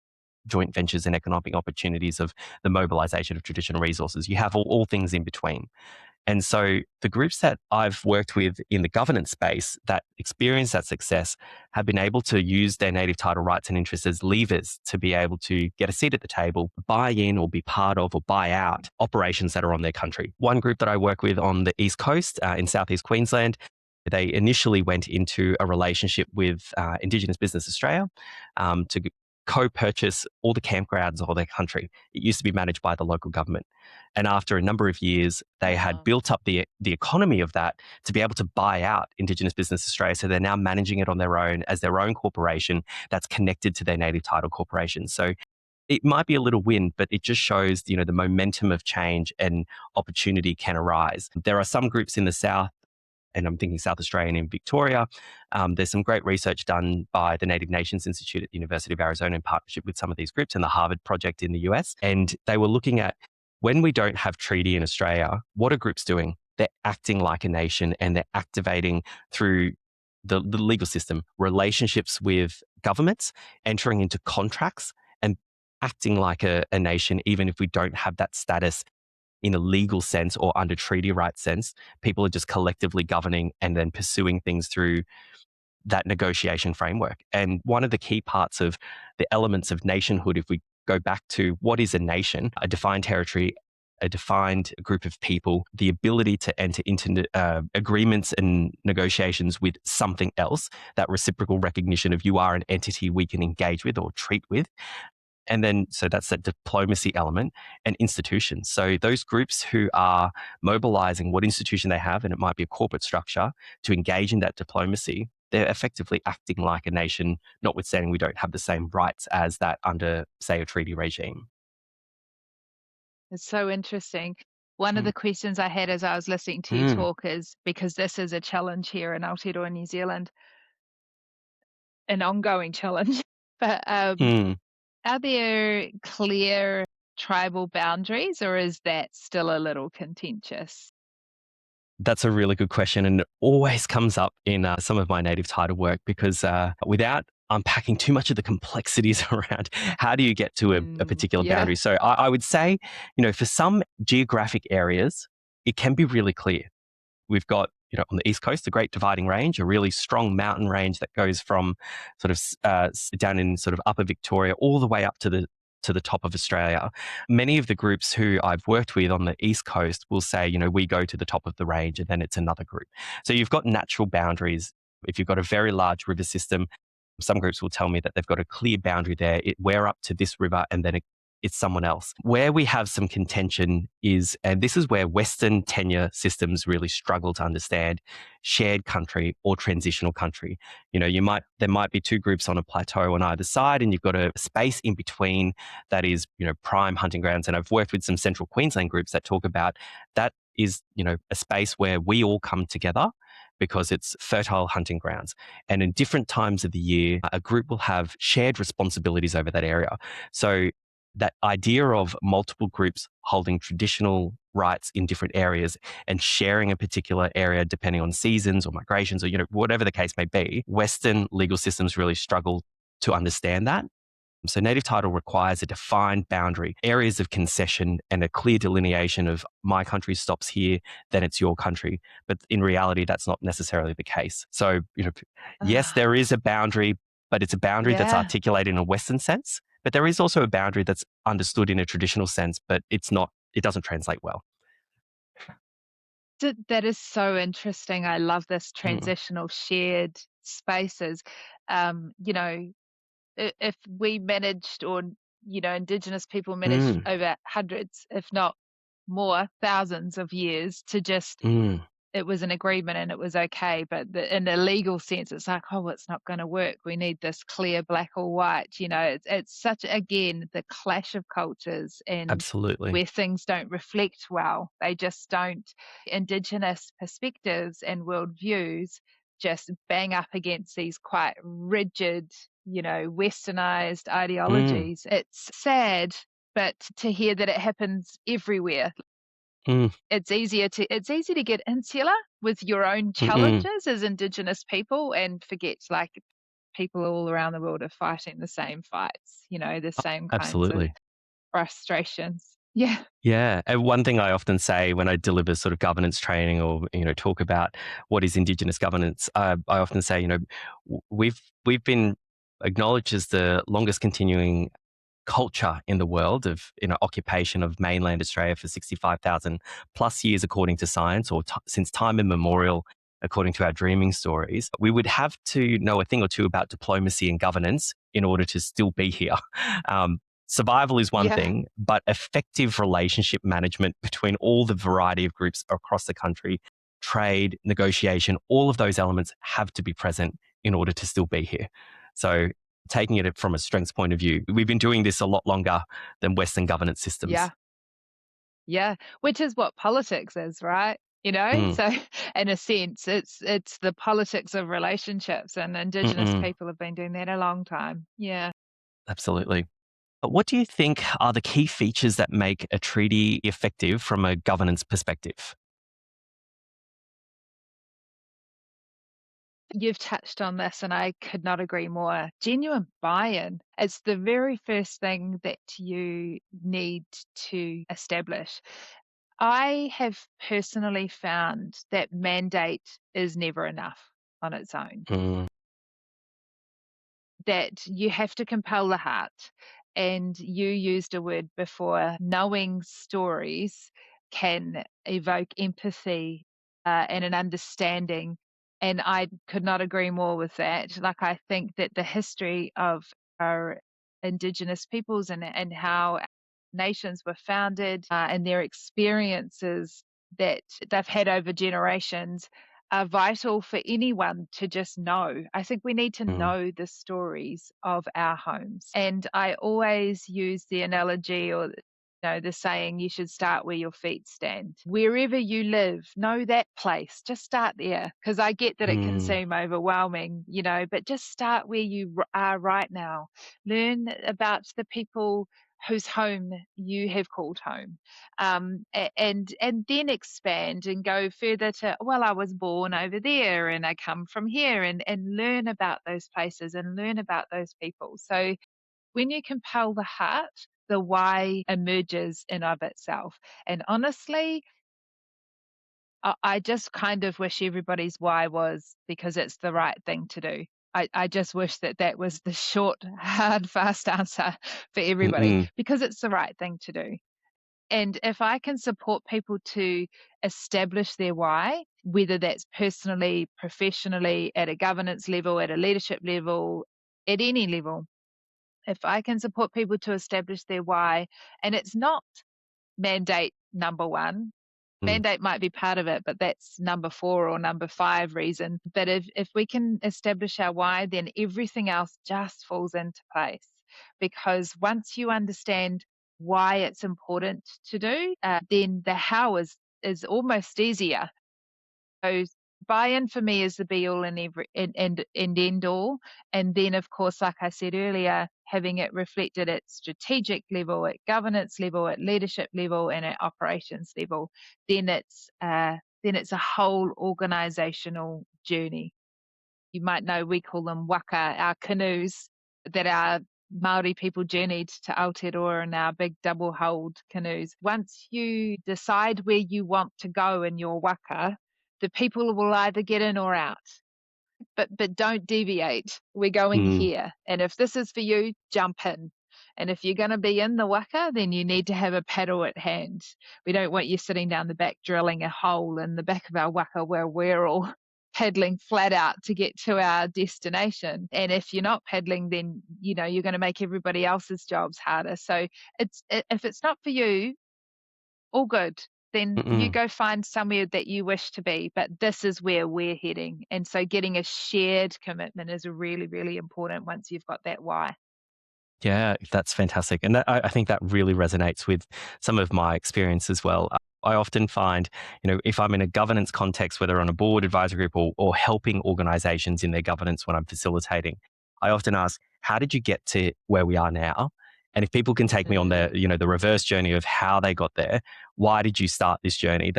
joint ventures and economic opportunities of the mobilization of traditional resources. You have all things in between. And so the groups that I've worked with in the governance space that experience that success have been able to use their native title rights and interests as levers to be able to get a seat at the table, buy in or be part of or buy out operations that are on their country. One group that I work with on the East Coast in Southeast Queensland, they initially went into a relationship with Indigenous Business Australia to co-purchase all the campgrounds of their country. It used to be managed by the local government. And after a number of years, they had built up the economy of that to be able to buy out Indigenous Business Australia. So they're now managing it on their own as their own corporation that's connected to their native title corporation. So it might be a little win, but it just shows, the momentum of change and opportunity can arise. There are some groups in the South, and I'm thinking South Australia and in Victoria. There's some great research done by the Native Nations Institute at the University of Arizona in partnership with some of these groups and the Harvard Project in the US. And they were looking at, when we don't have treaty in Australia, what are groups doing? They're acting like a nation, and they're activating through the legal system, relationships with governments, entering into contracts and acting like a nation, even if we don't have that status in a legal sense or under treaty rights sense. People are just collectively governing and then pursuing things through that negotiation framework. And one of the key parts of the elements of nationhood, if we go back to what is a nation, a defined territory, a defined group of people, the ability to enter into agreements and negotiations with something else, that reciprocal recognition of you are an entity we can engage with or treat with. And then, so that's that diplomacy element, and institutions. So those groups who are mobilizing what institution they have, and it might be a corporate structure, to engage in that diplomacy, they're effectively acting like a nation, notwithstanding we don't have the same rights as that under, say, a treaty regime. It's so interesting. One of the questions I had as I was listening to you talk is, because this is a challenge here in Aotearoa New Zealand, an ongoing challenge, but are there clear tribal boundaries, or is that still a little contentious? That's a really good question, and it always comes up in some of my native title work, because without unpacking too much of the complexities around how do you get to a particular boundary. So I would say, for some geographic areas, it can be really clear. We've got, on the East Coast, the Great Dividing Range, a really strong mountain range that goes from sort of down in sort of upper Victoria all the way up to the top of Australia. Many of the groups who I've worked with on the East Coast will say, we go to the top of the range and then it's another group. So you've got natural boundaries If you've got a very large river system, some groups will tell me that they've got a clear boundary there. We're up to this river and then it's someone else. Where we have some contention is, and this is where Western tenure systems really struggle to understand, shared country or transitional country. There might be two groups on a plateau on either side, and you've got a space in between that is, prime hunting grounds. And I've worked with some Central Queensland groups that talk about that is, a space where we all come together because it's fertile hunting grounds. And in different times of the year, a group will have shared responsibilities over that area. So that idea of multiple groups holding traditional rights in different areas and sharing a particular area depending on seasons or migrations or, whatever the case may be, Western legal systems really struggle to understand that. So native title requires a defined boundary, areas of concession, and a clear delineation of my country stops here, then it's your country. But in reality, that's not necessarily the case. So, yes, there is a boundary, but it's a boundary that's articulated in a Western sense. But there is also a boundary that's understood in a traditional sense, but it doesn't translate well. That is so interesting. I love this transitional shared spaces. If we managed, or Indigenous people managed over hundreds, if not more, thousands of years to just it was an agreement and it was okay, but in the legal sense it's like, oh, it's not going to work, we need this clear black or white. It's such, again, the clash of cultures, and absolutely where things don't reflect well, they just don't. Indigenous perspectives and worldviews just bang up against these quite rigid, westernized ideologies. It's sad, but to hear that it happens everywhere. It's easy to get insular with your own challenges as Indigenous people and forget, like, people all around the world are fighting the same fights, the same kinds of frustrations. Yeah. Yeah. And one thing I often say when I deliver sort of governance training or, talk about what is Indigenous governance, I often say, we've been acknowledged as the longest continuing culture in the world of occupation of mainland Australia for 65,000 plus years, according to science, or since time immemorial, according to our dreaming stories. We would have to know a thing or two about diplomacy and governance in order to still be here. Survival is one thing, but effective relationship management between all the variety of groups across the country, trade, negotiation, all of those elements have to be present in order to still be here. So taking it from a strengths point of view, we've been doing this a lot longer than Western governance systems. Yeah. Which is what politics is, right? So in a sense, it's the politics of relationships, and Indigenous people have been doing that a long time. Yeah. Absolutely. But what do you think are the key features that make a treaty effective from a governance perspective? You've touched on this, and I could not agree more. Genuine buy-in. It's the very first thing that you need to establish. I have personally found that mandate is never enough on its own. That you have to compel the heart. And you used a word before, knowing stories can evoke empathy and an understanding. And I could not agree more with that. Like, I think that the history of our Indigenous peoples and how nations were founded and their experiences that they've had over generations are vital for anyone to just know. I think we need to know the stories of our homes. And I always use the analogy, or the saying, you should start where your feet stand. Wherever you live, know that place. Just start there, because I get that it can seem overwhelming, but just start where you are right now. Learn about the people whose home you have called home, and then expand and go further to, well, I was born over there and I come from here, and learn about those places and learn about those people. So when you compel the heart, the why emerges in of itself. And honestly, I just kind of wish everybody's why was because it's the right thing to do. I just wish that was the short, hard, fast answer for everybody, because it's the right thing to do. And if I can support people to establish their why, whether that's personally, professionally, at a governance level, at a leadership level, at any level, if I can support people to establish their why, and it's not mandate number one, mandate might be part of it, but that's number 4 or number 5 reason. But if we can establish our why, then everything else just falls into place. Because once you understand why it's important to do, then the how is almost easier. So buy-in for me is the be-all and end-all. And then, of course, like I said earlier, having it reflected at strategic level, at governance level, at leadership level, and at operations level, then it's a whole organizational journey. You might know we call them waka, our canoes that our Māori people journeyed to Aotearoa in our big double-hulled canoes. Once you decide where you want to go in your waka, the people will either get in or out. But don't deviate. We're going here. And if this is for you, jump in. And if you're going to be in the waka, then you need to have a paddle at hand. We don't want you sitting down the back drilling a hole in the back of our waka where we're all paddling flat out to get to our destination. And if you're not paddling, then you're going to make everybody else's jobs harder. So if it's not for you, all good. Then you go find somewhere that you wish to be, but this is where we're heading. And so getting a shared commitment is really, really important once you've got that why. Yeah, that's fantastic. And I think that really resonates with some of my experience as well. I often find, if I'm in a governance context, whether on a board, advisory group, or helping organizations in their governance when I'm facilitating, I often ask, how did you get to where we are now? And if people can take me on the reverse journey of how they got there, why did you start this journey?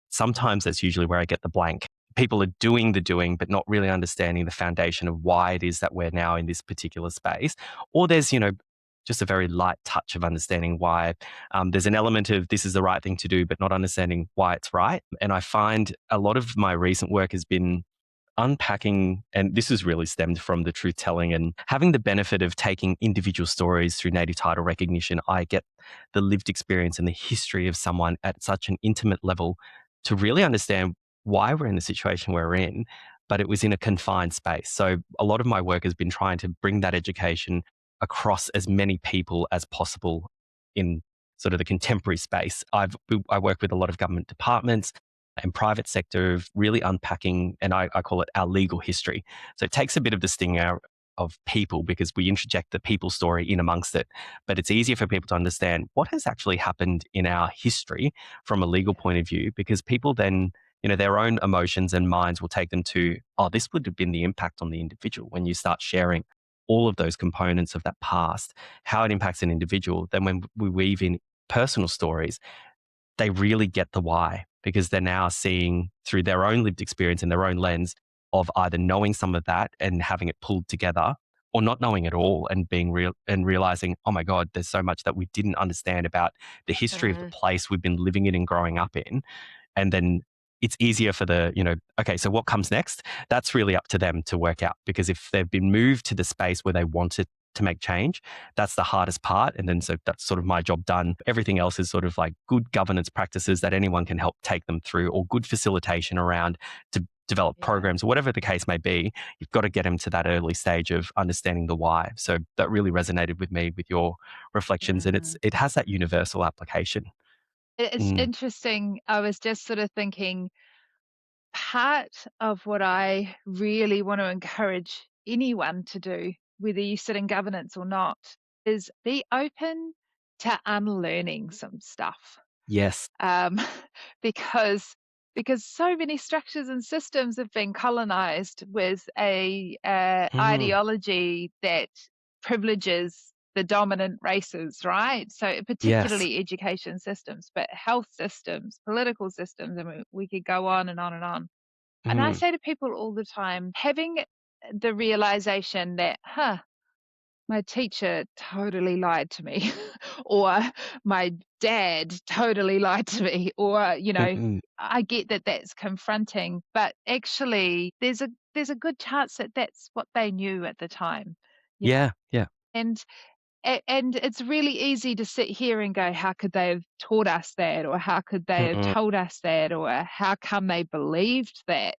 Sometimes that's usually where I get the blank. People are doing the doing, but not really understanding the foundation of why it is that we're now in this particular space. Or there's, just a very light touch of understanding why. There's an element of this is the right thing to do, but not understanding why it's right. And I find a lot of my recent work has been unpacking, and this has really stemmed from the truth telling and having the benefit of taking individual stories through native title recognition. I get the lived experience and the history of someone at such an intimate level to really understand why we're in the situation we're in, but it was in a confined space. So a lot of my work has been trying to bring that education across as many people as possible in sort of the contemporary space. I work with a lot of government departments and private sector of really unpacking, and I call it our legal history. So it takes a bit of the sting out of people because we interject the people story in amongst it. But it's easier for people to understand what has actually happened in our history from a legal point of view, because people then, their own emotions and minds will take them to, oh, this would have been the impact on the individual. When you start sharing all of those components of that past, how it impacts an individual, then when we weave in personal stories, they really get the why, because they're now seeing through their own lived experience and their own lens of either knowing some of that and having it pulled together, or not knowing at all and being real and realizing, oh my God, there's so much that we didn't understand about the history of the place we've been living in and growing up in. And then it's easier for okay, so what comes next? That's really up to them to work out, because if they've been moved to the space where they wanted to make change, that's the hardest part. And then so that's sort of my job done. Everything else is sort of like good governance practices that anyone can help take them through, or good facilitation around to develop programs, or whatever the case may be. You've got to get them to that early stage of understanding the why. So that really resonated with me with your reflections, and it has that universal application. It's interesting. I was just sort of thinking, part of what I really want to encourage anyone to do, whether you sit in governance or not, is be open to unlearning some stuff. Yes. Because so many structures and systems have been colonized with a ideology that privileges the dominant races, right? So particularly education systems, but health systems, political systems, and we could go on and on and on. And I say to people all the time, having the realization that, my teacher totally lied to me, or my dad totally lied to me, or, I get that that's confronting, but actually there's a good chance that that's what they knew at the time. Yeah. And And it's really easy to sit here and go, how could they have taught us that? Or how could they have Mm-mm. told us that? Or how come they believed that?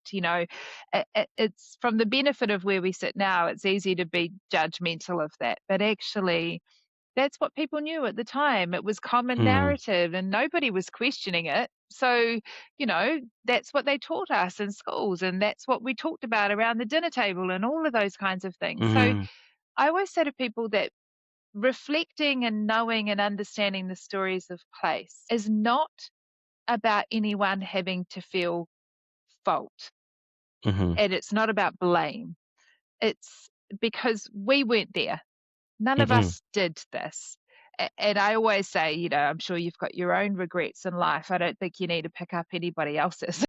It's from the benefit of where we sit now, it's easy to be judgmental of that. But actually, that's what people knew at the time. It was common narrative and nobody was questioning it. So, that's what they taught us in schools, and that's what we talked about around the dinner table and all of those kinds of things. So Mm-hmm. I always say to people that reflecting and knowing and understanding the stories of place is not about anyone having to feel fault, Mm-hmm. and it's not about blame. It's because we weren't there. None of Mm-mm. us did this. And I always say, I'm sure you've got your own regrets in life. I don't think you need to pick up anybody else's.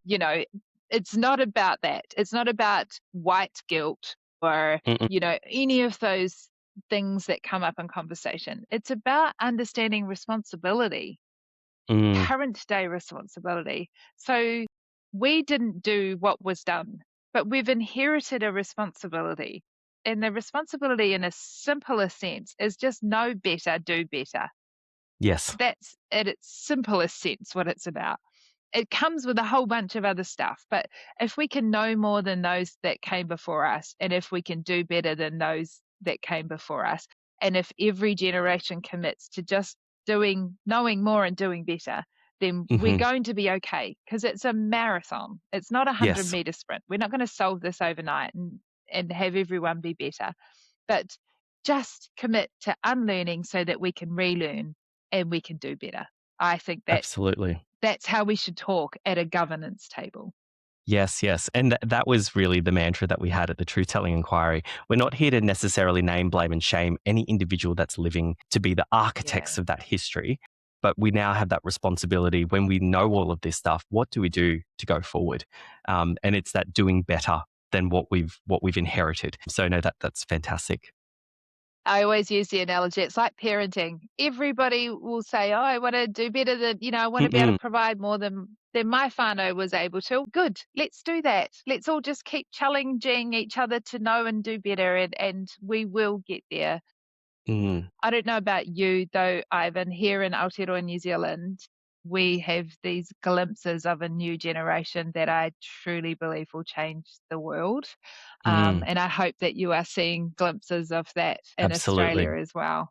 It's not about that. It's not about white guilt or, Mm-mm. any of those things that come up in conversation. It's about understanding responsibility, Mm. current day responsibility. So we didn't do what was done, but we've inherited a responsibility. And the responsibility, in a simpler sense, is just know better, do better. Yes. That's at its simplest sense what it's about. It comes with a whole bunch of other stuff, but if we can know more than those that came before us, and if we can do better than those that came before us, and if every generation commits to just knowing more and doing better, then we're Mm-hmm. going to be okay, because it's a marathon. It's not a 100-meter sprint. We're not going to solve this overnight and have everyone be better, but just commit to unlearning so that we can relearn and we can do better. I think Absolutely. that's how we should talk at a governance table. Yes, yes. And that was really the mantra that we had at the Truth Telling Inquiry. We're not here to necessarily name, blame, and shame any individual that's living to be the architects of that history. But we now have that responsibility when we know all of this stuff. What do we do to go forward? And it's that doing better than what we've inherited. So no, that's fantastic. I always use the analogy. It's like parenting. Everybody will say, "Oh, I want to do better than, I want to be able to provide more than my whānau was able to." Good. Let's do that. Let's all just keep challenging each other to know and do better, and we will get there. Mm. I don't know about you, though, Ivan. Here in Aotearoa New Zealand, we have these glimpses of a new generation that I truly believe will change the world. And I hope that you are seeing glimpses of that in Absolutely. Australia as well.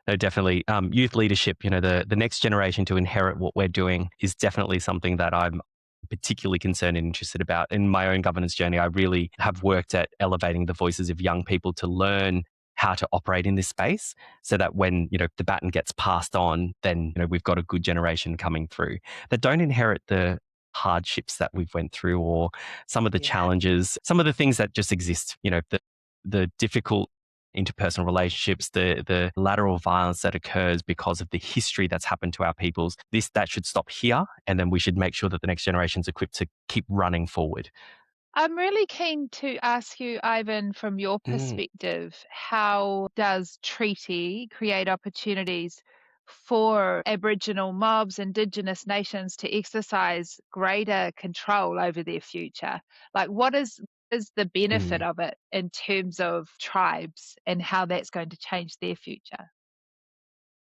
No, definitely. Youth leadership, the next generation to inherit what we're doing is definitely something that I'm particularly concerned and interested about. In my own governance journey, I really have worked at elevating the voices of young people to learn how to operate in this space so that when, the baton gets passed on, then, we've got a good generation coming through that don't inherit the hardships that we've went through or some of the challenges, some of the things that just exist, the difficult interpersonal relationships, the lateral violence that occurs because of the history that's happened to our peoples. That should stop here, and then we should make sure that the next generation's equipped to keep running forward. I'm really keen to ask you, Ivan, from your perspective, how does treaty create opportunities for Aboriginal mobs, Indigenous nations to exercise greater control over their future? Like, what is the benefit of it in terms of tribes and how that's going to change their future?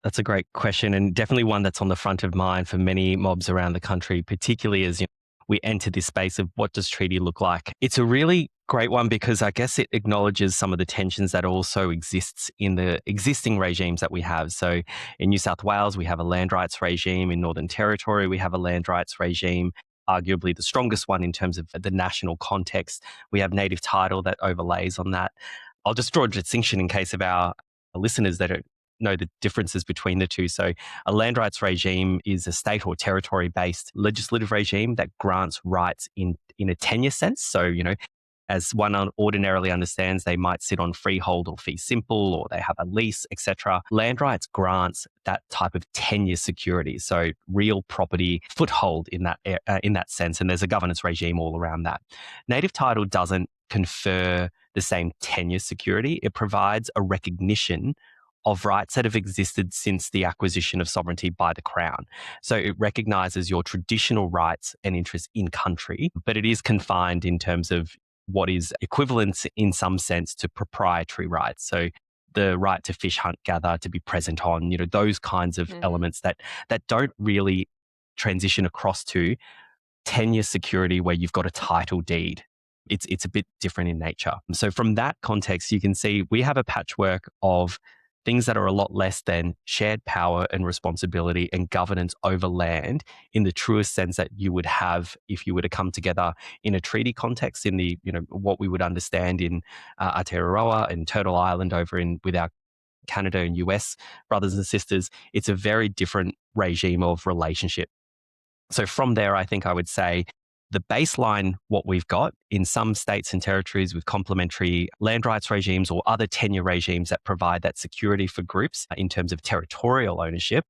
That's a great question, and definitely one that's on the front of mind for many mobs around the country, particularly as we enter this space of what does treaty look like. It's a really great one because I guess it acknowledges some of the tensions that also exists in the existing regimes that we have. So in New South Wales, we have a land rights regime. In Northern Territory, we have a land rights regime, arguably the strongest one in terms of the national context. We have native title that overlays on that. I'll just draw a distinction in case of our listeners that know the differences between the two. So a land rights regime is a state or territory-based legislative regime that grants rights in a tenure sense. So, as one ordinarily understands, they might sit on freehold or fee simple, or they have a lease, etc. Land rights grants that type of tenure security, so real property foothold in that sense. And there's a governance regime all around that. Native title doesn't confer the same tenure security. It provides a recognition of rights that have existed since the acquisition of sovereignty by the Crown. So it recognises your traditional rights and interests in country, but it is confined in terms of what is equivalent in some sense to proprietary rights. So the right to fish, hunt, gather, to be present on, those kinds of elements that don't really transition across to tenure security where you've got a title deed. It's a bit different in nature. So from that context, you can see we have a patchwork of things that are a lot less than shared power and responsibility and governance over land in the truest sense that you would have if you were to come together in a treaty context, in the, what we would understand in Aotearoa and Turtle Island over in with our Canada and US brothers and sisters. It's a very different regime of relationship. So from there, I think I would say the baseline, what we've got in some states and territories with complementary land rights regimes or other tenure regimes that provide that security for groups in terms of territorial ownership,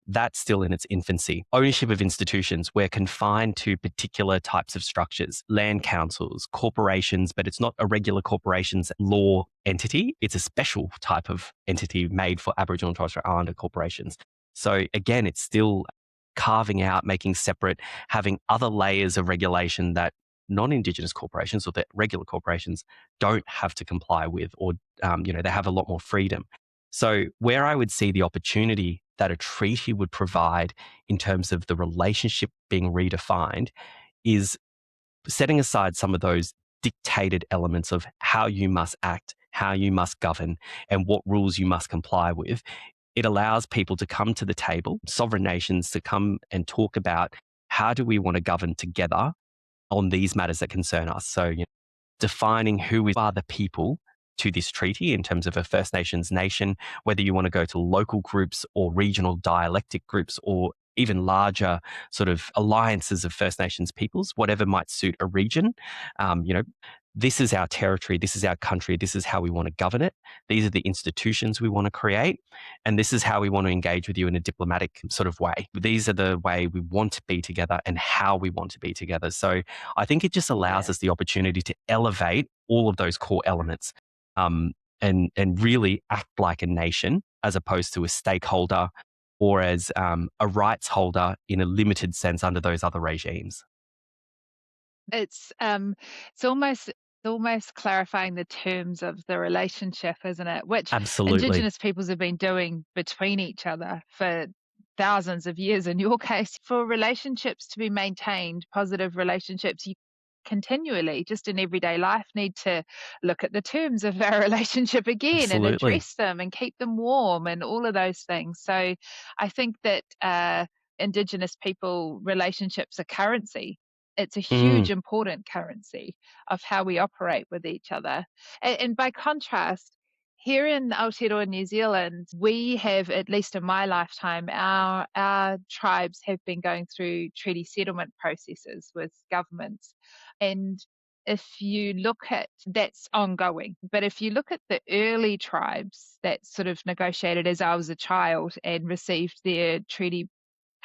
that's still in its infancy. Ownership of institutions, we're confined to particular types of structures, land councils, corporations, but it's not a regular corporations law entity. It's a special type of entity made for Aboriginal and Torres Strait Islander corporations. So again, it's still carving out, making separate, having other layers of regulation that non-Indigenous corporations or that regular corporations don't have to comply with, or they have a lot more freedom. So where I would see the opportunity that a treaty would provide in terms of the relationship being redefined is setting aside some of those dictated elements of how you must act, how you must govern, and what rules you must comply with. It allows people to come to the table, sovereign nations to come and talk about how do we want to govern together on these matters that concern us. So, defining who are the people to this treaty in terms of a First Nations nation, whether you want to go to local groups or regional dialectic groups or even larger sort of alliances of First Nations peoples, whatever might suit a region. This is our territory, this is our country, this is how we want to govern it. These are the institutions we want to create, and this is how we want to engage with you in a diplomatic sort of way. These are the way we want to be together and how we want to be together. So I think it just allows us the opportunity to elevate all of those core elements and really act like a nation as opposed to a stakeholder or as a rights holder in a limited sense under those other regimes. It's almost clarifying the terms of the relationship, isn't it? Which Absolutely. Indigenous peoples have been doing between each other for thousands of years. In your case, for relationships to be maintained, positive relationships, you continually, just in everyday life, need to look at the terms of our relationship again Absolutely. and address them and keep them warm and all of those things. So I think that Indigenous people relationships are currency. It's a huge, important currency of how we operate with each other. And by contrast, here in Aotearoa New Zealand, we have, at least in my lifetime, our tribes have been going through treaty settlement processes with governments. And if you look at, that's ongoing, but if you look at the early tribes that sort of negotiated as I was a child and received their treaty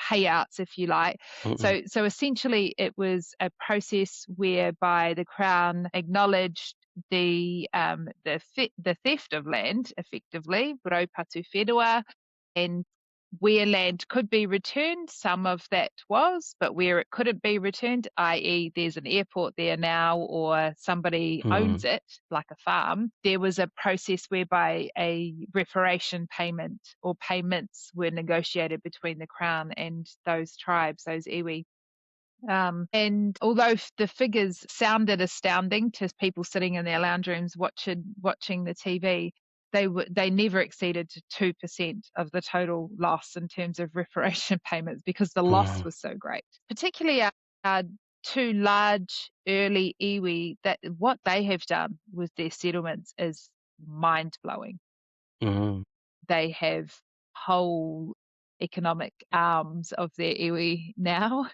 payouts, if you like. So essentially it was a process whereby the Crown acknowledged the theft of land, effectively, raupatu whenua, and where land could be returned, some of that was, but where it couldn't be returned, i.e. there's an airport there now or somebody owns it, like a farm, there was a process whereby a reparation payment or payments were negotiated between the Crown and those tribes, those iwi. And although the figures sounded astounding to people sitting in their lounge rooms watching the TV, they never exceeded 2% of the total loss in terms of reparation payments because the loss was so great. Particularly our two large early iwi, that what they have done with their settlements is mind-blowing. They have whole economic arms of their iwi now.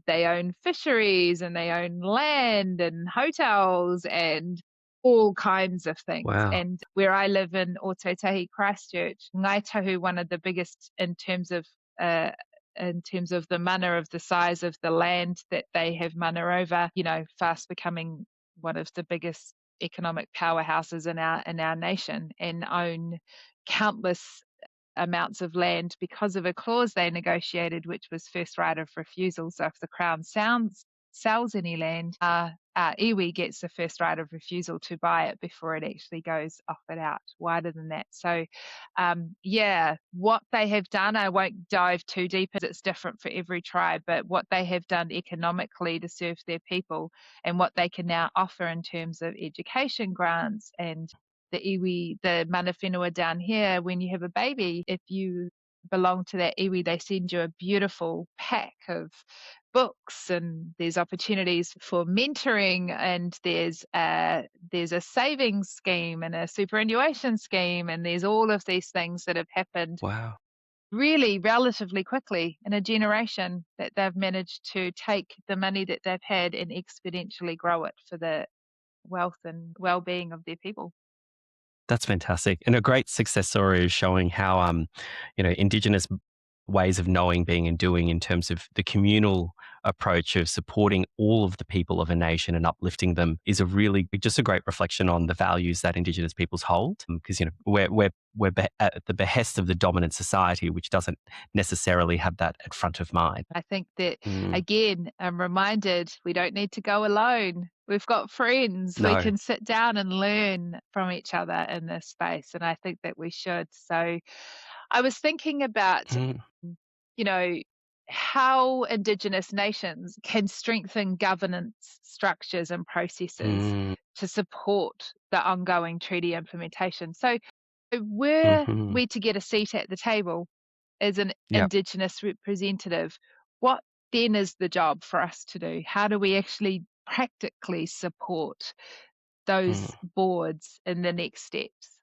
They own fisheries and they own land and hotels and all kinds of things. Wow. And where I live in Ōtautahi, Christchurch, Ngaitahu, one of the biggest in terms of the mana of the size of the land that they have mana over, fast becoming one of the biggest economic powerhouses in our nation, and own countless amounts of land because of a clause they negotiated, which was first right of refusal. So if the Crown sells any land, iwi gets the first right of refusal to buy it before it actually goes offered out wider than that. So, what they have done, I won't dive too deep as it's different for every tribe, but what they have done economically to serve their people and what they can now offer in terms of education grants and the iwi, the mana whenua down here, when you have a baby, if you belong to that iwi, they send you a beautiful pack of books, and there's opportunities for mentoring, and there's a savings scheme and a superannuation scheme, and there's all of these things that have happened Wow. really relatively quickly in a generation, that they've managed to take the money that they've had and exponentially grow it for the wealth and well-being of their people. That's fantastic. And a great success story is showing how, Indigenous ways of knowing, being, and doing in terms of the communal approach of supporting all of the people of a nation and uplifting them is just a great reflection on the values that Indigenous peoples hold. Because, we're at the behest of the dominant society, which doesn't necessarily have that at front of mind. I think that, again, I'm reminded we don't need to go alone. We've got friends. No. We can sit down and learn from each other in this space. And I think that we should. So I was thinking about, how Indigenous nations can strengthen governance structures and processes to support the ongoing treaty implementation. So were we to get a seat at the table as an Indigenous representative, what then is the job for us to do? How do we actually practically support those boards in the next steps?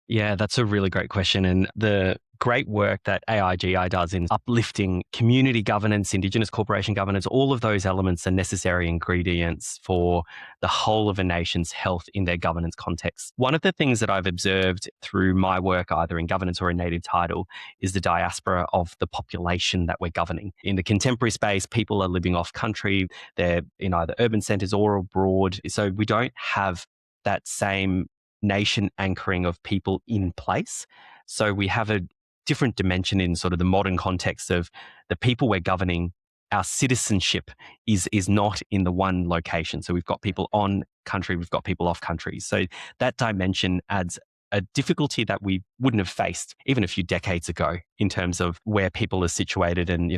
Yeah, that's a really great question. And the great work that AIGI does in uplifting community governance, Indigenous corporation governance, all of those elements are necessary ingredients for the whole of a nation's health in their governance context. One of the things that I've observed through my work, either in governance or in native title, is the diaspora of the population that we're governing. In the contemporary space, people are living off country. They're in either urban centres or abroad. So we don't have that same nation anchoring of people in place. So we have a different dimension in sort of the modern context of the people we're governing. Our citizenship is not in the one location. So we've got people on country, we've got people off country. So that dimension adds a difficulty that we wouldn't have faced even a few decades ago in terms of where people are situated and,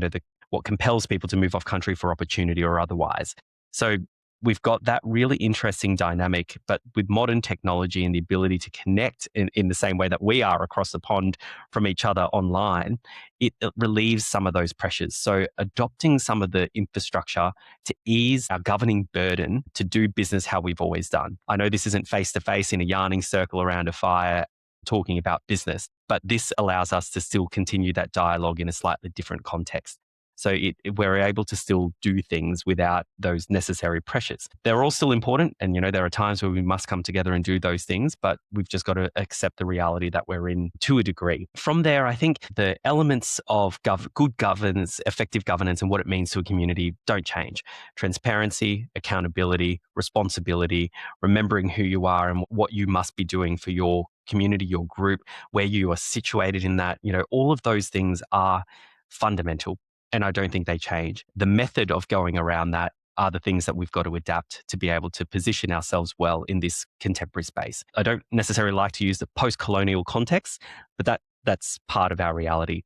what compels people to move off country for opportunity or otherwise. So we've got that really interesting dynamic, but with modern technology and the ability to connect in the same way that we are across the pond from each other online, it relieves some of those pressures. So adopting some of the infrastructure to ease our governing burden to do business how we've always done. I know this isn't face-to-face in a yarning circle around a fire talking about business, but this allows us to still continue that dialogue in a slightly different context. So we're able to still do things without those necessary pressures. They're all still important. And, there are times where we must come together and do those things, but we've just got to accept the reality that we're in to a degree. From there, I think the elements of good governance, effective governance, and what it means to a community don't change. Transparency, accountability, responsibility, remembering who you are and what you must be doing for your community, your group, where you are situated in that, all of those things are fundamental. And I don't think they change. The method of going around that are the things that we've got to adapt to be able to position ourselves well in this contemporary space. I don't necessarily like to use the post-colonial context, but that's part of our reality.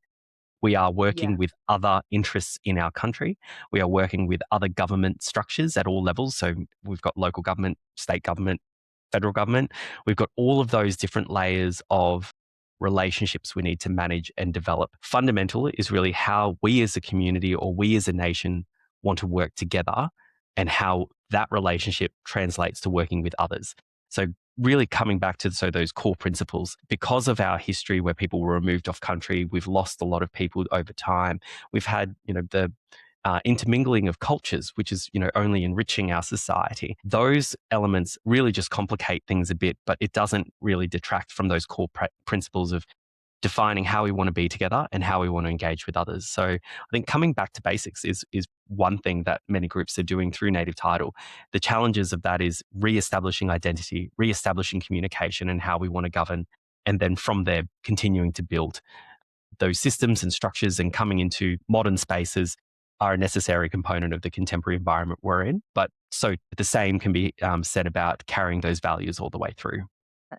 We are working with other interests in our country. We are working with other government structures at all levels. So we've got local government, state government, federal government. We've got all of those different layers of relationships we need to manage and develop. Fundamental is really how we as a community or we as a nation want to work together and how that relationship translates to working with others. So really coming back to those core principles, because of our history where people were removed off country, we've lost a lot of people over time. We've had, the intermingling of cultures, which is, only enriching our society. Those elements really just complicate things a bit, but it doesn't really detract from those core principles of defining how we want to be together and how we want to engage with others. So I think coming back to basics is one thing that many groups are doing through native title. The challenges of that is re-establishing identity, re-establishing communication and how we want to govern, and then from there continuing to build those systems and structures and coming into modern spaces are a necessary component of the contemporary environment we're in. But so the same can be said about carrying those values all the way through.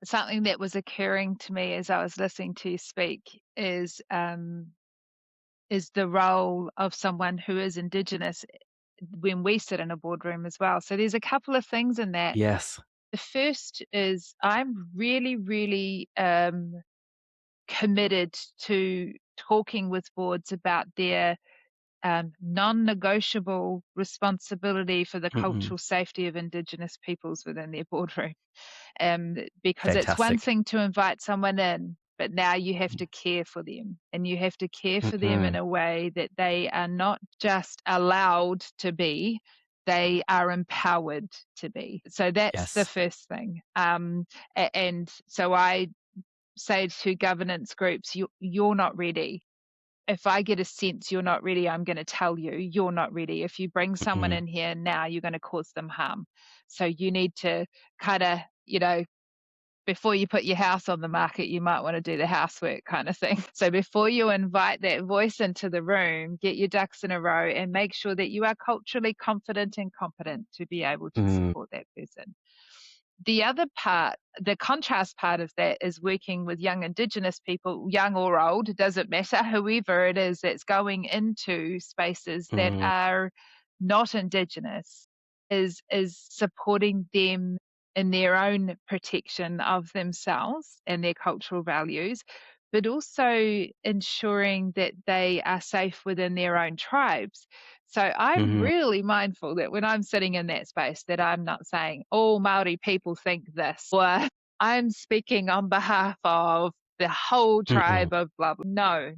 Something that was occurring to me as I was listening to you speak is the role of someone who is Indigenous when we sit in a boardroom as well. So there's a couple of things in that. Yes. The first is I'm really, really committed to talking with boards about their non-negotiable responsibility for the cultural safety of Indigenous peoples within their boardroom. Because it's one Fantastic. thing to invite someone in, but now you have to care for them, and you have to care for them in a way that they are not just allowed to be, they are empowered to be. So that's the first thing. And so I say to governance groups, you're not ready. If I get a sense you're not ready, I'm going to tell you you're not ready. If you bring someone in here now, you're going to cause them harm. So you need to kind of, before you put your house on the market, you might want to do the housework kind of thing. So before you invite that voice into the room, get your ducks in a row and make sure that you are culturally confident and competent to be able to support that person. The other part, the contrast part of that, is working with young Indigenous people, young or old, it doesn't matter, whoever it is that's going into spaces that are not Indigenous, is supporting them in their own protection of themselves and their cultural values, but also ensuring that they are safe within their own tribes. So I'm really mindful that when I'm sitting in that space, that I'm not saying all Maori people think this, or I'm speaking on behalf of the whole tribe of blah blah. No.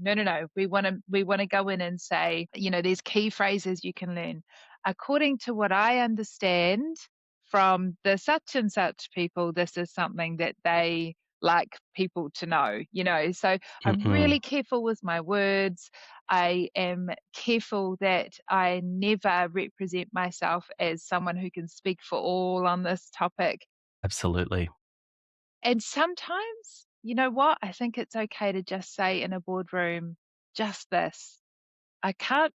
We want to go in and say, there's key phrases you can learn. According to what I understand from the such and such people, this is something that they like people to know, so I'm really careful with my words. I am careful that I never represent myself as someone who can speak for all on this topic. Absolutely. And sometimes, you know what? I think it's okay to just say in a boardroom, just this. I can't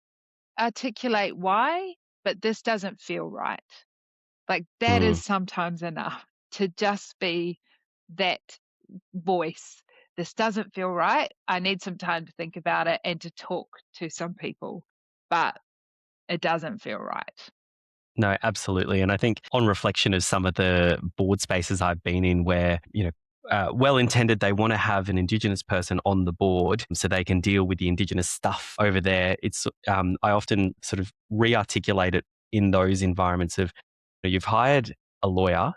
articulate why, but this doesn't feel right. Like that is sometimes enough to just be that voice. This doesn't feel right. I need some time to think about it and to talk to some people, but it doesn't feel right. No, absolutely. And I think on reflection of some of the board spaces I've been in where, well-intended, they want to have an Indigenous person on the board so they can deal with the Indigenous stuff over there. It's I often sort of re-articulate it in those environments of, you've hired a lawyer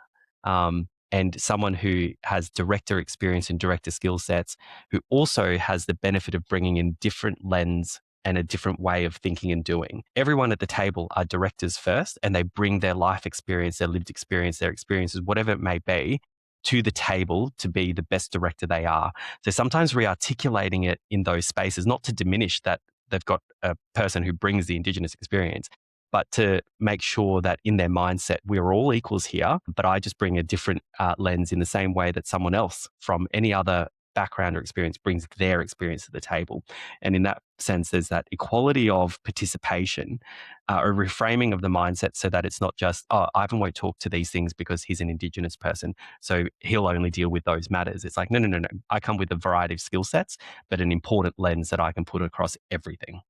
and someone who has director experience and director skill sets, who also has the benefit of bringing in different lens and a different way of thinking and doing. Everyone at the table are directors first, and they bring their life experience, their lived experience, their experiences, whatever it may be, to the table to be the best director they are. So sometimes re-articulating it in those spaces, not to diminish that they've got a person who brings the Indigenous experience, but to make sure that in their mindset, we're all equals here, but I just bring a different lens in the same way that someone else from any other background or experience brings their experience to the table. And in that sense, there's that equality of participation, a reframing of the mindset so that it's not just, Ivan won't talk to these things because he's an Indigenous person, so he'll only deal with those matters. It's like, no. I come with a variety of skill sets, but an important lens that I can put across everything.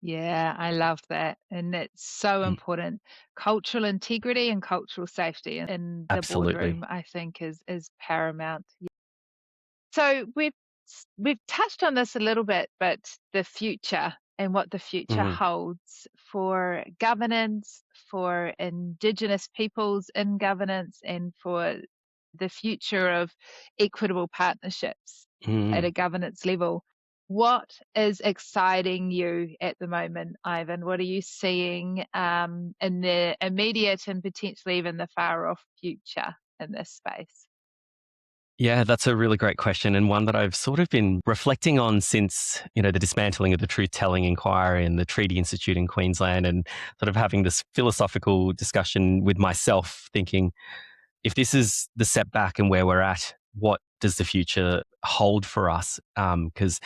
Yeah, I love that. And it's so important. Cultural integrity and cultural safety in the Absolutely. boardroom, I think, is paramount. So we've touched on this a little bit, but the future and what the future holds for governance, for Indigenous peoples in governance, and for the future of equitable partnerships at a governance level. What is exciting you at the moment, Ivan? What are you seeing in the immediate and potentially even the far off future in this space? Yeah, that's a really great question, and one that I've sort of been reflecting on since, the dismantling of the Truth-Telling Inquiry and the Treaty Institute in Queensland, and sort of having this philosophical discussion with myself, thinking, if this is the setback and where we're at, what does the future hold for us? Because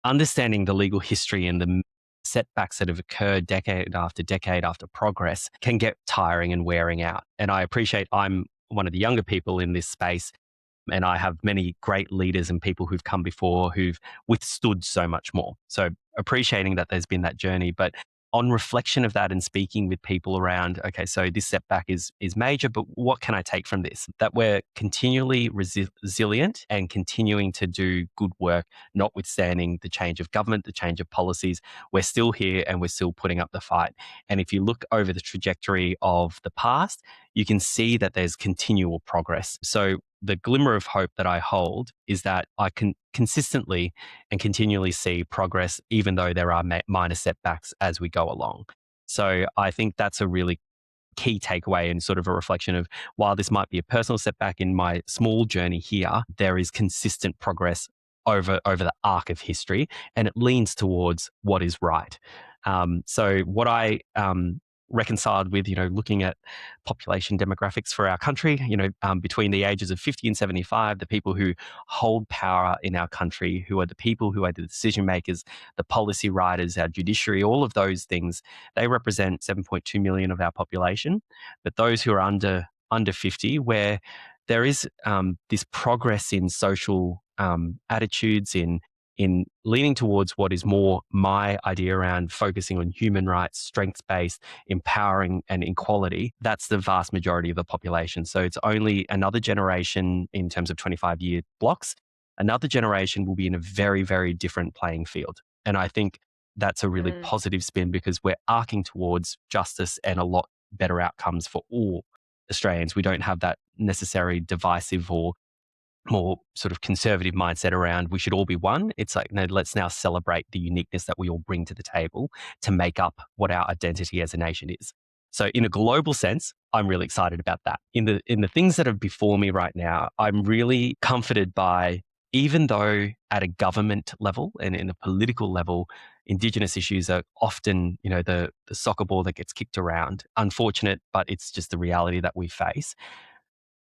understanding the legal history and the setbacks that have occurred decade after progress can get tiring and wearing out. And I appreciate I'm one of the younger people in this space, and I have many great leaders and people who've come before who've withstood so much more. So appreciating that there's been that journey, but on reflection of that and speaking with people around, okay, so this setback is major, but what can I take from this? That we're continually resilient and continuing to do good work, notwithstanding the change of government, the change of policies. We're still here and we're still putting up the fight. And if you look over the trajectory of the past, you can see that there's continual progress. So the glimmer of hope that I hold is that I can consistently and continually see progress, even though there are minor setbacks as we go along. So I think that's a really key takeaway and sort of a reflection of, while this might be a personal setback in my small journey here, there is consistent progress over the arc of history, and it leans towards what is right. So what I reconciled with, looking at population demographics for our country, between the ages of 50 and 75, the people who hold power in our country, who are the people who are the decision makers, the policy writers, our judiciary, all of those things, they represent 7.2 million of our population. But those who are under 50, where there is this progress in social attitudes, in leaning towards what is more my idea around focusing on human rights, strengths-based, empowering and equality, that's the vast majority of the population. So it's only another generation in terms of 25-year blocks. Another generation will be in a very, very different playing field. And I think that's a really positive spin, because we're arcing towards justice and a lot better outcomes for all Australians. We don't have that necessary divisive or more sort of conservative mindset around we should all be one. It's like, no, let's now celebrate the uniqueness that we all bring to the table to make up what our identity as a nation is. So in a global sense, I'm really excited about that. In the things that are before me right now, I'm really comforted by, even though at a government level and in a political level, Indigenous issues are often, the soccer ball that gets kicked around. Unfortunate, but it's just the reality that we face.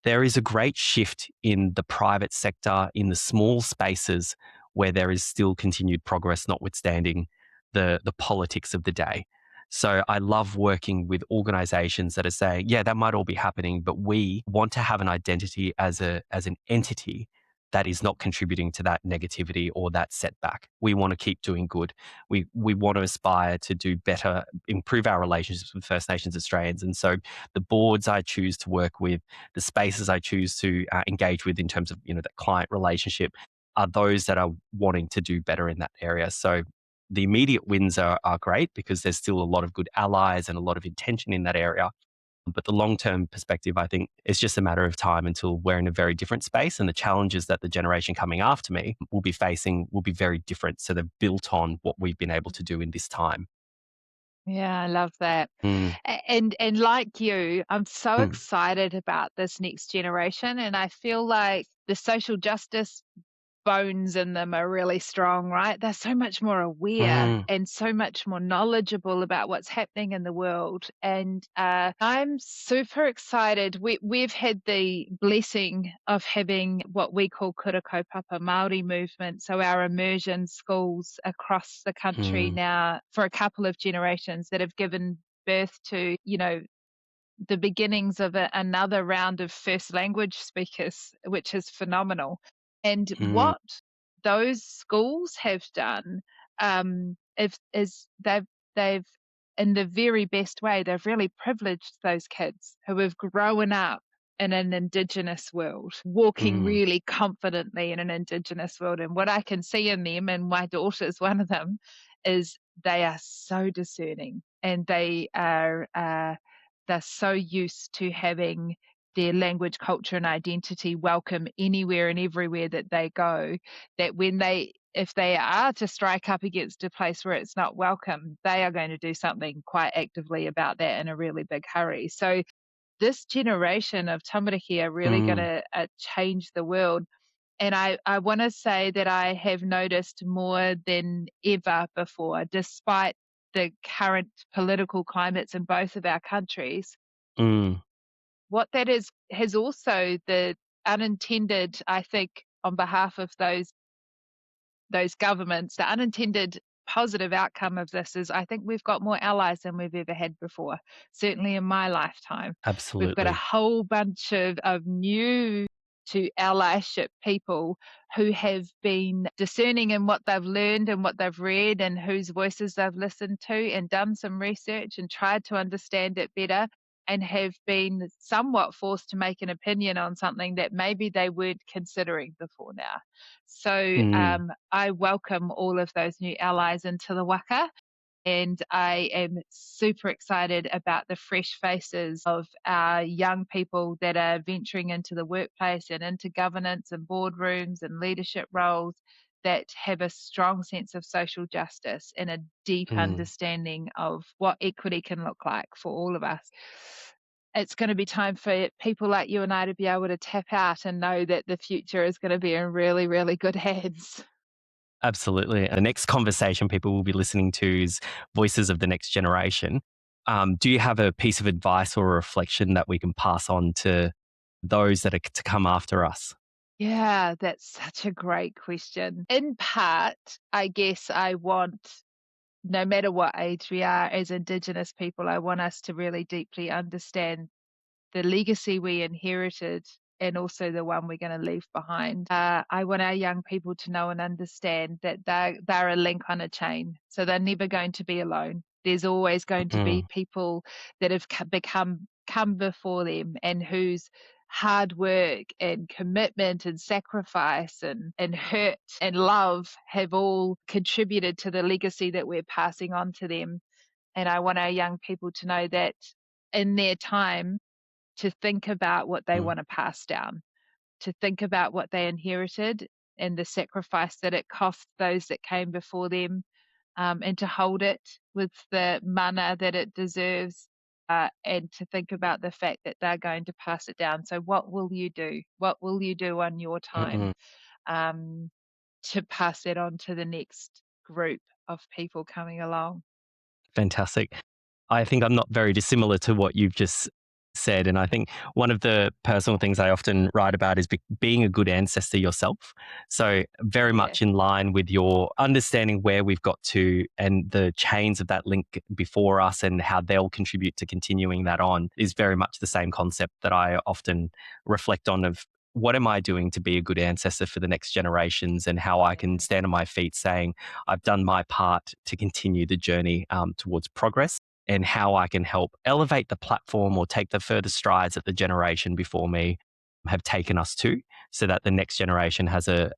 There is a great shift in the private sector, in the small spaces where there is still continued progress, notwithstanding the politics of the day. So I love working with organizations that are saying, yeah, that might all be happening, but we want to have an identity as an entity that is not contributing to that negativity or that setback. We want to keep doing good. We want to aspire to do better, improve our relationships with First Nations Australians. And so the boards I choose to work with, the spaces I choose to engage with in terms of, the client relationship, are those that are wanting to do better in that area. So the immediate wins are great, because there's still a lot of good allies and a lot of intention in that area. But the long-term perspective, I think, is just a matter of time until we're in a very different space, and the challenges that the generation coming after me will be facing will be very different. So they're built on what we've been able to do in this time. Yeah, I love that. And like you, I'm so excited about this next generation, and I feel like the social justice bones in them are really strong, right? They're so much more aware and so much more knowledgeable about what's happening in the world. And I'm super excited. We've had the blessing of having what we call kura kaupapa Māori movement, so our immersion schools across the country now for a couple of generations that have given birth to, the beginnings of another round of first language speakers, which is phenomenal. And what those schools have done is they've in the very best way, they've really privileged those kids who have grown up in an Indigenous world, walking really confidently in an Indigenous world. And what I can see in them, and my daughter's one of them, is they are so discerning, and they're so used to having their language, culture, and identity welcome anywhere and everywhere that they go, that if they are to strike up against a place where it's not welcome, they are going to do something quite actively about that in a really big hurry. So this generation of tamariki are really going to change the world. And I want to say that I have noticed more than ever before, despite the current political climates in both of our countries, what that is has also the unintended, I think, on behalf of those governments, the unintended positive outcome of this is I think we've got more allies than we've ever had before, certainly in my lifetime. We've got a Absolutely. whole bunch of new to allyship people who have been discerning in what they've learned and what they've read and whose voices they've listened to and done some research and tried to understand it better and have been somewhat forced to make an opinion on something that maybe they weren't considering before now. So Mm, I welcome all of those new allies into the waka. And I am super excited about the fresh faces of our young people that are venturing into the workplace and into governance and boardrooms and leadership roles that have a strong sense of social justice and a deep mm. understanding of what equity can look like for all of us. It's going to be time for people like you and I to be able to tap out and know that the future is going to be in really, really good hands. Absolutely. The next conversation people will be listening to is Voices of the Next Generation. Do you have a piece of advice or a reflection that we can pass on to those that are to come after us? Yeah, that's such a great question. In part, I guess I want, no matter what age we are as Indigenous people, I want us to really deeply understand the legacy we inherited and also the one we're going to leave behind. I want our young people to know and understand that they're a link on a chain. So they're never going to be alone. There's always going to be Mm, people that have come before them and whose hard work and commitment and sacrifice and hurt and love have all contributed to the legacy that we're passing on to them. And I want our young people to know that in their time, to think about what they mm, want to pass down, to think about what they inherited and the sacrifice that it cost those that came before them, and to hold it with the mana that it deserves, and to think about the fact that they're going to pass it down. So what will you do? What will you do on your time, mm. um, to pass it on to the next group of people coming along? Fantastic. I think I'm not very dissimilar to what you've just said. And I think one of the personal things I often write about is being a good ancestor yourself. So, very Yeah. much in line with your understanding where we've got to and the chains of that link before us and how they'll contribute to continuing that on is very much the same concept that I often reflect on of what am I doing to be a good ancestor for the next generations and how I can stand on my feet saying, I've done my part to continue the journey towards progress and how I can help elevate the platform or take the further strides that the generation before me have taken us to so that the next generation has a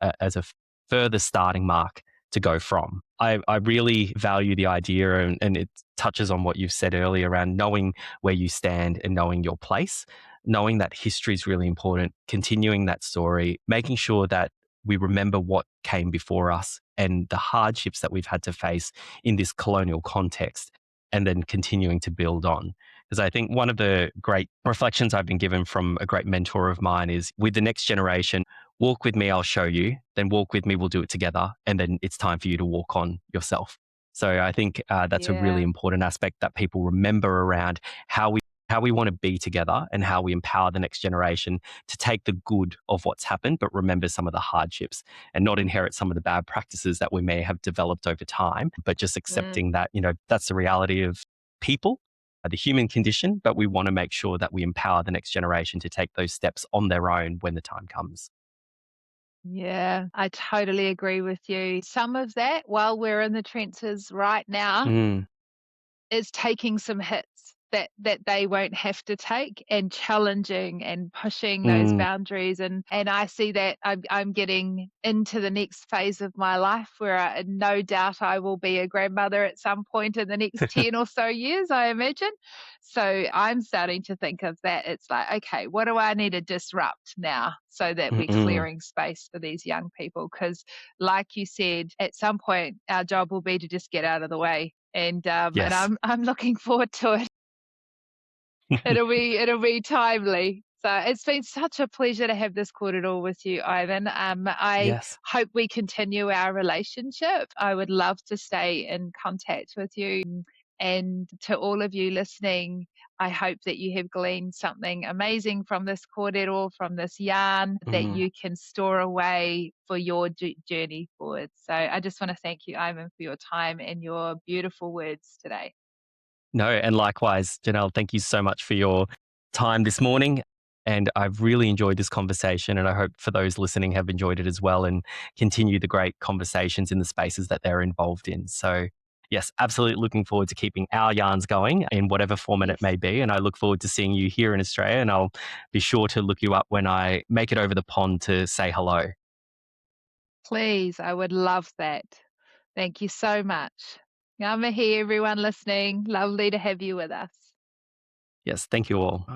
further starting mark to go from. I really value the idea and it touches on what you've said earlier around knowing where you stand and knowing your place, knowing that history is really important, continuing that story, making sure that we remember what came before us and the hardships that we've had to face in this colonial context, and then continuing to build on. Because I think one of the great reflections I've been given from a great mentor of mine is with the next generation, walk with me, I'll show you, then walk with me, we'll do it together. And then it's time for you to walk on yourself. So I think that's a really Yeah. important aspect that people remember around how we want to be together and how we empower the next generation to take the good of what's happened, but remember some of the hardships and not inherit some of the bad practices that we may have developed over time, but just Mm. accepting that, that's the reality of people, the human condition, but we want to make sure that we empower the next generation to take those steps on their own when the time comes. Yeah, I totally agree with you. Some of that, while we're in the trenches right now, Mm, is taking some hits that they won't have to take and challenging and pushing those mm, boundaries. And I see that I'm getting into the next phase of my life where no doubt I will be a grandmother at some point in the next 10 or so years, I imagine. So I'm starting to think of that. It's like, okay, what do I need to disrupt now so that we're mm, clearing space for these young people? Because like you said, at some point our job will be to just get out of the way. And yes. I'm looking forward to it. It'll be timely. So it's been such a pleasure to have this corridor with you, Ivan. I Yes. hope we continue our relationship. I would love to stay in contact with you. And to all of you listening, I hope that you have gleaned something amazing from this kōrero, from this yarn, that you can store away for your journey forward. So I just want to thank you, Ivan, for your time and your beautiful words today. No, and likewise, Janelle, thank you so much for your time this morning. And I've really enjoyed this conversation, and I hope for those listening have enjoyed it as well and continue the great conversations in the spaces that they're involved in. So yes, absolutely looking forward to keeping our yarns going in whatever format it may be. And I look forward to seeing you here in Australia, and I'll be sure to look you up when I make it over the pond to say hello. Please, I would love that. Thank you so much. Ngā mihi, everyone listening. Lovely to have you with us. Yes, thank you all.